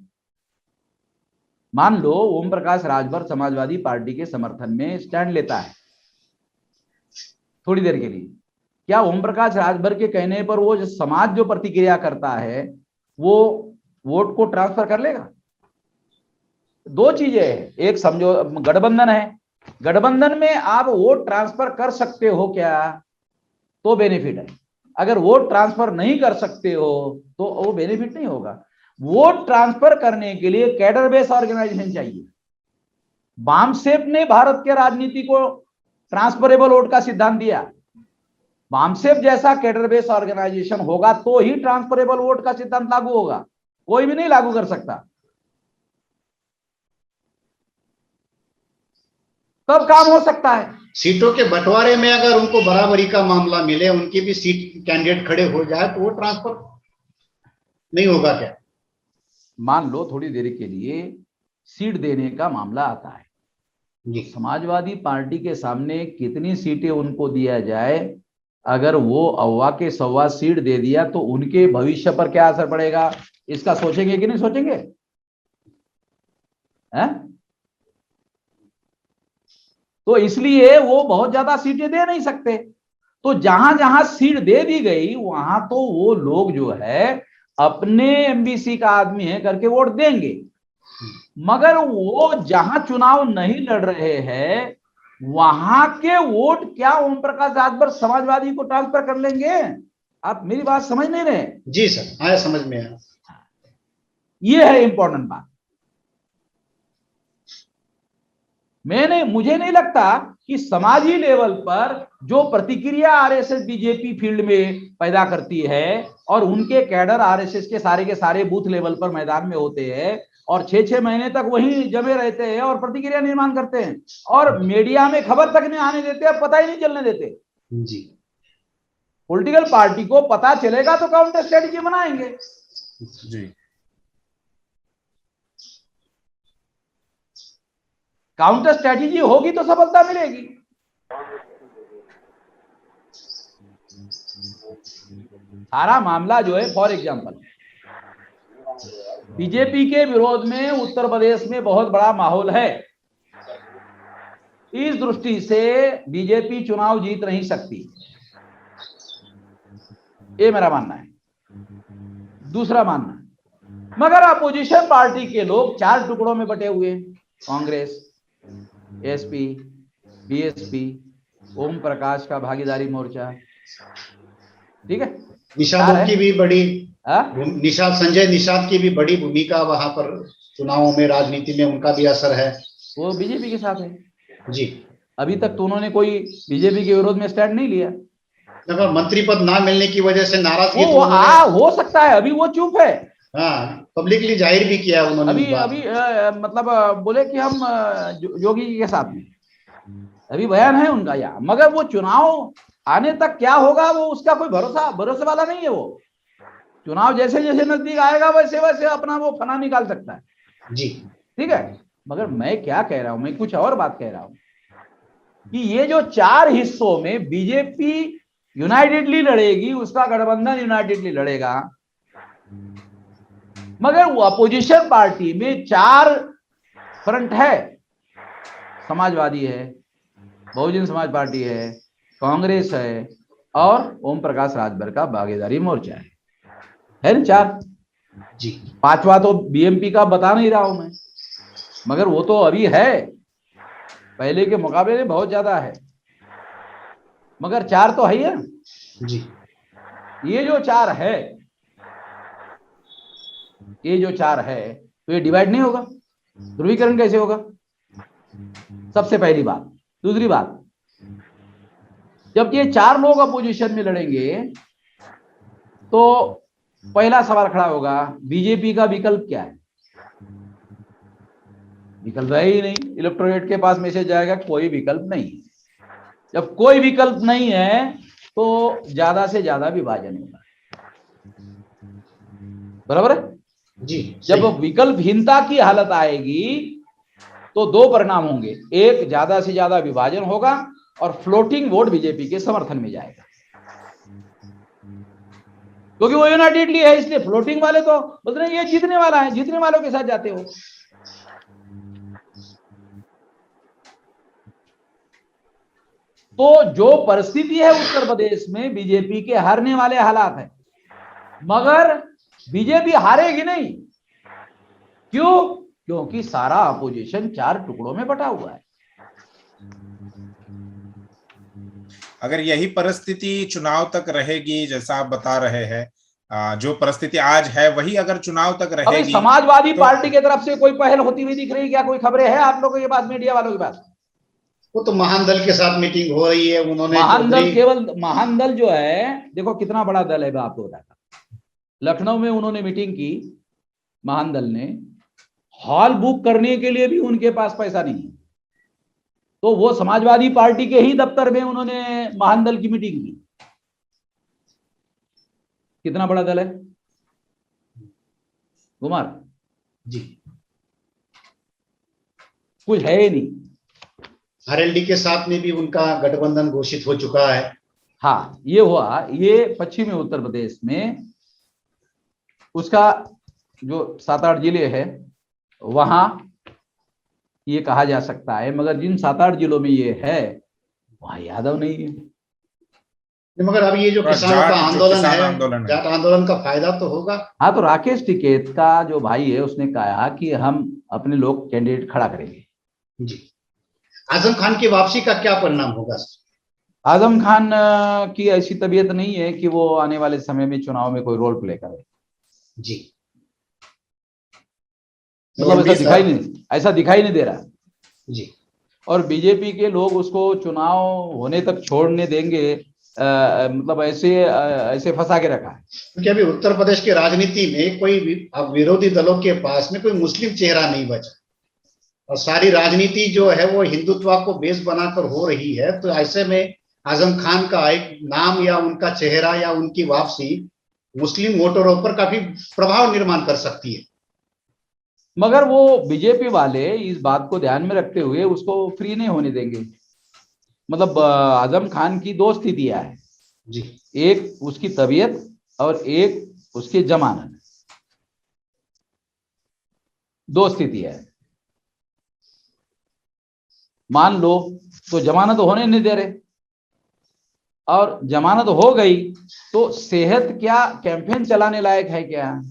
मान लो ओम प्रकाश राजभर समाजवादी पार्टी के समर्थन में स्टैंड लेता है थोड़ी देर के लिए, क्या ओम प्रकाश राजभर के कहने पर वो समाज जो प्रतिक्रिया करता है वो वोट को ट्रांसफर कर लेगा? दो चीजें हैं, एक समझो गठबंधन है, गठबंधन में आप वोट ट्रांसफर कर सकते हो क्या, तो बेनिफिट है। अगर वोट ट्रांसफर नहीं कर सकते हो तो वो बेनिफिट नहीं होगा। वोट ट्रांसफर करने के लिए कैडर बेस ऑर्गेनाइजेशन चाहिए। बामसेफ ने भारत के राजनीति को ट्रांसफरेबल वोट का सिद्धांत दिया। बामसेफ जैसा कैडर बेस ऑर्गेनाइजेशन होगा तो ही ट्रांसफरेबल वोट का सिद्धांत लागू होगा, कोई भी नहीं लागू कर सकता। तब काम हो सकता है। सीटों के बंटवारे में अगर उनको बराबरी का मामला मिले, उनकी भी सीट कैंडिडेट खड़े हो जाए तो वो ट्रांसफर नहीं होगा क्या? मान लो थोड़ी देर के लिए सीट देने का मामला आता है जी। समाजवादी पार्टी के सामने कितनी सीटें उनको दिया जाए, अगर वो अव्वा के सवा सीट दे दिया तो उनके भविष्य पर क्या असर पड़ेगा, इसका सोचेंगे कि नहीं सोचेंगे? हैं? तो इसलिए वो बहुत ज्यादा सीटें दे नहीं सकते। तो जहां जहां सीट दे दी गई वहां तो वो लोग जो है अपने एमबीसी का आदमी है करके वोट देंगे, मगर वो जहां चुनाव नहीं लड़ रहे हैं वहां के वोट क्या ओम प्रकाश राजभर समाजवादी को ट्रांसफर कर लेंगे? आप मेरी बात समझ नहीं रहे? जी सर, आया समझ में आया। ये है इंपॉर्टेंट बात। मुझे नहीं लगता कि समाजी लेवल पर जो प्रतिक्रिया आरएसएस बीजेपी फील्ड में पैदा करती है और उनके कैडर आरएसएस के सारे बूथ लेवल पर मैदान में होते हैं और 6-6 महीने तक वहीं जमे रहते हैं और प्रतिक्रिया निर्माण करते हैं और मीडिया में खबर तक नहीं आने देते, पता ही नहीं चलने देते। जी। पॉलिटिकल पार्टी को पता चलेगा तो काउंटर स्ट्रेटेजी बनाएंगे। जी। काउंटर स्ट्रेटेजी होगी तो सफलता मिलेगी। सारा मामला जो है, फॉर एग्जांपल बीजेपी के विरोध में उत्तर प्रदेश में बहुत बड़ा माहौल है। इस दृष्टि से बीजेपी चुनाव जीत नहीं सकती, ये मेरा मानना है। दूसरा मानना, मगर अपोजिशन पार्टी के लोग 4 टुकड़ों में बटे हुए हैं, कांग्रेस, एसपी, बीएसपी, ओम प्रकाश का भागीदारी मोर्चा, ठीक है। निषाद की भी बड़ी निषाद, संजय निषाद की भी बड़ी भूमिका वहां पर चुनावों में, राजनीति में उनका भी असर है। वो बीजेपी के साथ है जी। अभी तक तो उन्होंने कोई बीजेपी के विरोध में स्टैंड नहीं लिया। अगर मंत्री पद ना मिलने की वजह से नाराजगी हो सकता है, अभी वो चुप है। हाँ, पब्लिकली जाहिर भी किया उन्होंने। अभी मतलब बोले कि हम योगी के साथ में, अभी बयान है उनका यहाँ, मगर वो चुनाव आने तक क्या होगा वो उसका कोई भरोसे वाला नहीं है। वो चुनाव जैसे जैसे नजदीक आएगा वैसे वैसे अपना वो फना निकाल सकता है जी, ठीक है। मगर मैं क्या कह रहा हूं, मैं कुछ और बात कह रहा हूं कि ये जो 4 हिस्सों में बीजेपी यूनाइटेडली लड़ेगी, उसका गठबंधन यूनाइटेडली लड़ेगा, मगर वो अपोजिशन पार्टी में 4 फ्रंट है, समाजवादी है, बहुजन समाज पार्टी है, कांग्रेस है और ओम प्रकाश राजभर का भागीदारी मोर्चा है ना 4 जी। 5वां तो बीएमपी का बता नहीं रहा हूं मैं, मगर वो तो अभी है, पहले के मुकाबले में बहुत ज्यादा है, मगर 4 तो है ही है जी। ये जो 4 है, ये जो 4 है तो ये डिवाइड नहीं होगा, ध्रुवीकरण कैसे होगा? सबसे पहली बात। दूसरी बात, जब ये 4 लोग अपोजिशन में लड़ेंगे तो पहला सवाल खड़ा होगा, बीजेपी का विकल्प क्या है? विकल्प है ही नहीं, इलेक्टोरेट के पास मैसेज जाएगा कोई विकल्प नहीं है। जब कोई विकल्प नहीं है तो ज्यादा से ज्यादा विभाजन होगा, बराबर है। जी जब सही। विकल्पहीनता की हालत आएगी तो दो परिणाम होंगे, एक ज्यादा से ज्यादा विभाजन होगा और फ्लोटिंग वोट बीजेपी के समर्थन में जाएगा, क्योंकि वो यूनाइटेडली है, इसलिए फ्लोटिंग वाले तो बोलते हैं ये जीतने वाला है, जीतने वालों के साथ जाते हो। तो जो परिस्थिति है उत्तर प्रदेश में बीजेपी के हारने वाले हालात है, मगर बीजेपी हारेगी नहीं। क्यों? क्योंकि सारा अपोजिशन 4 टुकड़ों में बटा हुआ है। अगर यही परिस्थिति चुनाव तक रहेगी, जैसा आप बता रहे हैं, जो परिस्थिति आज है वही अगर चुनाव तक अभी रहेगी समाजवादी तो पार्टी की तरफ से कोई पहल होती हुई दिख रही है क्या? कोई खबरें हैं आप लोगों के पास, मीडिया वालों के पास? वो तो महान दल के साथ मीटिंग हो रही है, उन्होंने महान दल, चौधरी। केवल महान दल जो है, देखो कितना बड़ा दल है, मैं आपको बताता हूं। लखनऊ में उन्होंने मीटिंग की, महान दल ने, हॉल बुक करने के लिए भी उनके पास पैसा नहीं है, तो वो समाजवादी पार्टी के ही दफ्तर में उन्होंने महान दल की मीटिंग की। कितना बड़ा दल है कुमार? जी कुछ है ही नहीं। आरएलडी के साथ में भी उनका गठबंधन घोषित हो चुका है। हाँ, ये हुआ, ये पश्चिमी उत्तर प्रदेश में उसका जो 7-8 जिले है वहां ये कहा जा सकता है, मगर जिन 7-8 जिलों में ये है वहां यादव नहीं है। मगर अब ये जो किसानों का आंदोलन है, जाट आंदोलन का फायदा तो होगा। हाँ, तो राकेश टिकैत का जो भाई है उसने कहा कि हम अपने लोग कैंडिडेट खड़ा करेंगे। जी। आजम खान की वापसी का क्या परिणाम होगा? आजम खान की ऐसी तबीयत नहीं है कि वो आने वाले समय में चुनाव में कोई रोल प्ले करे। जी, मतलब ऐसा दिखाई नहीं दे रहा जी। और बीजेपी के लोग उसको चुनाव होने तक छोड़ने देंगे, मतलब ऐसे फंसा के रखा है। क्योंकि अभी उत्तर प्रदेश की राजनीति में कोई अब विरोधी दलों के पास में कोई मुस्लिम चेहरा नहीं बचा और सारी राजनीति जो है वो हिंदुत्व को बेस बनाकर हो रही है। तो ऐसे में आजम खान का एक नाम या उनका चेहरा या उनकी वापसी मुस्लिम वोटरों पर काफी प्रभाव निर्माण कर सकती है। मगर वो बीजेपी वाले इस बात को ध्यान में रखते हुए उसको फ्री नहीं होने देंगे। मतलब आजम खान की दो स्थितियां है जी, एक उसकी तबीयत और एक उसकी जमानत, दो स्थितियां है। मान लो तो जमानत होने नहीं दे रहे और जमानत हो गई तो सेहत क्या कैंपेन चलाने लायक है क्या?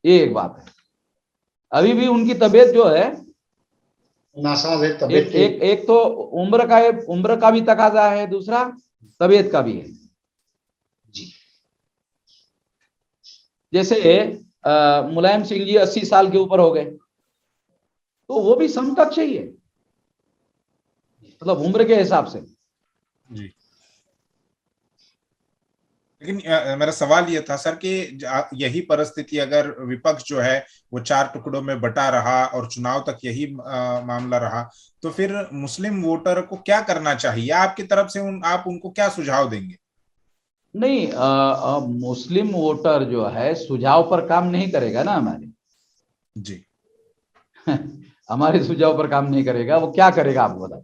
ये एक बात है। अभी भी उनकी तबीयत जो है नासाज है तबीयत एक तो उम्र का भी तकाजा है, दूसरा तबीयत का भी है। जी। जैसे मुलायम सिंह जी 80 साल के ऊपर हो गए तो वो भी समकक्ष ही है, मतलब उम्र के हिसाब से। जी। लेकिन मेरा सवाल ये था सर कि यही परिस्थिति अगर विपक्ष जो है वो 4 टुकड़ों में बटा रहा और चुनाव तक यही मामला रहा तो फिर मुस्लिम वोटर को क्या करना चाहिए आपकी तरफ से? आप उनको क्या सुझाव देंगे? नहीं, मुस्लिम वोटर जो है सुझाव पर काम नहीं करेगा ना हमारे। जी। हमारे सुझाव पर काम नहीं करेगा, वो क्या करेगा आपको बता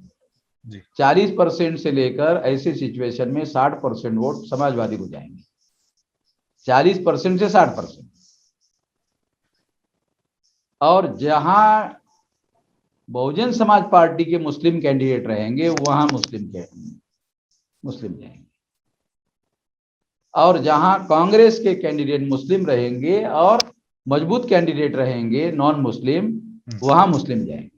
जी। 40% से लेकर ऐसे सिचुएशन में 60% वोट समाजवादी को जाएंगे, 40% से 60%। और जहां बहुजन समाज पार्टी के मुस्लिम कैंडिडेट रहेंगे वहां मुस्लिम जाएंगे और जहां कांग्रेस के कैंडिडेट मुस्लिम रहेंगे और मजबूत कैंडिडेट रहेंगे नॉन मुस्लिम, वहां मुस्लिम जाएंगे।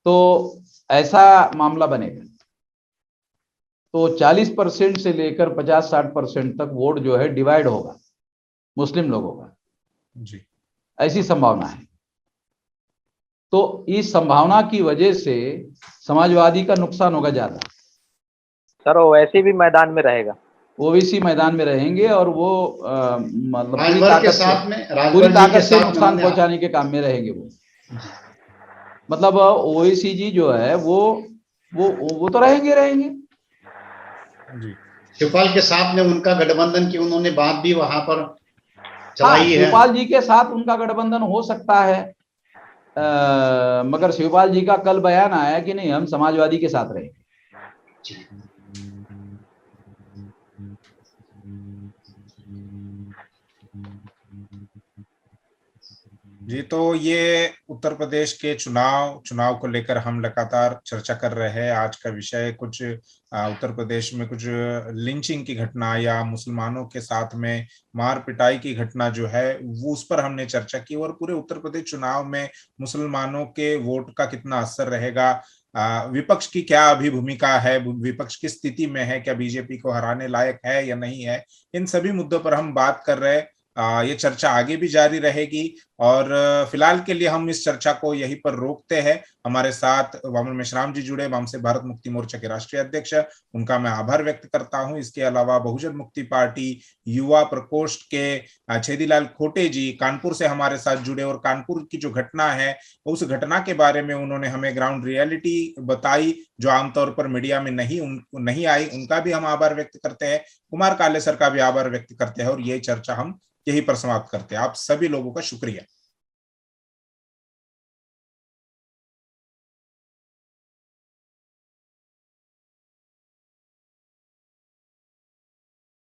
तो ऐसा मामला बनेगा। तो 40% से लेकर 50-60% तक वोट जो है डिवाइड होगा मुस्लिम लोगों का। जी। ऐसी संभावना है। तो इस संभावना की वजह से समाजवादी का नुकसान होगा ज्यादा। सर वो वैसे भी मैदान में रहेगा, ओबीसी मैदान में रहेंगे और वो मतलब पूरी ताकत से नुकसान पहुंचाने के काम में रहेंगे। वो मतलब ओवैसी जी जो है वो तो रहेंगे। जी। शिवपाल के साथ में उनका गठबंधन की उन्होंने बात भी वहां पर हाँ, चलाई है। शिवपाल जी के साथ उनका गठबंधन हो सकता है, मगर शिवपाल जी का कल बयान आया कि नहीं, हम समाजवादी के साथ रहे। जी, तो ये उत्तर प्रदेश के चुनाव को लेकर हम लगातार चर्चा कर रहे हैं। आज का विषय कुछ उत्तर प्रदेश में कुछ लिंचिंग की घटना या मुसलमानों के साथ में मार पिटाई की घटना जो है वो, उस पर हमने चर्चा की, और पूरे उत्तर प्रदेश चुनाव में मुसलमानों के वोट का कितना असर रहेगा, विपक्ष की क्या अभी भूमिका है, विपक्ष किस स्थिति में है, क्या बीजेपी को हराने लायक है या नहीं है, इन सभी मुद्दों पर हम बात कर रहे हैं। ये चर्चा आगे भी जारी रहेगी, और फिलहाल के लिए हम इस चर्चा को यहीं पर रोकते हैं। हमारे साथ वामन मेश्राम जी जुड़े, वाम से भारत मुक्ति मोर्चा के राष्ट्रीय अध्यक्ष, उनका मैं आभार व्यक्त करता हूं। इसके अलावा बहुजन मुक्ति पार्टी युवा प्रकोष्ठ के छेदीलाल खोटे जी कानपुर से हमारे साथ जुड़े, और कानपुर की जो घटना है उस घटना के बारे में उन्होंने हमें ग्राउंड रियलिटी बताई, जो आमतौर पर मीडिया में नहीं आई। उनका भी हम आभार व्यक्त करते हैं। कुमार काले सर का भी आभार व्यक्त करते हैं, और यही चर्चा हम यहीं पर समाप्त करते हैं। आप सभी लोगों का शुक्रिया।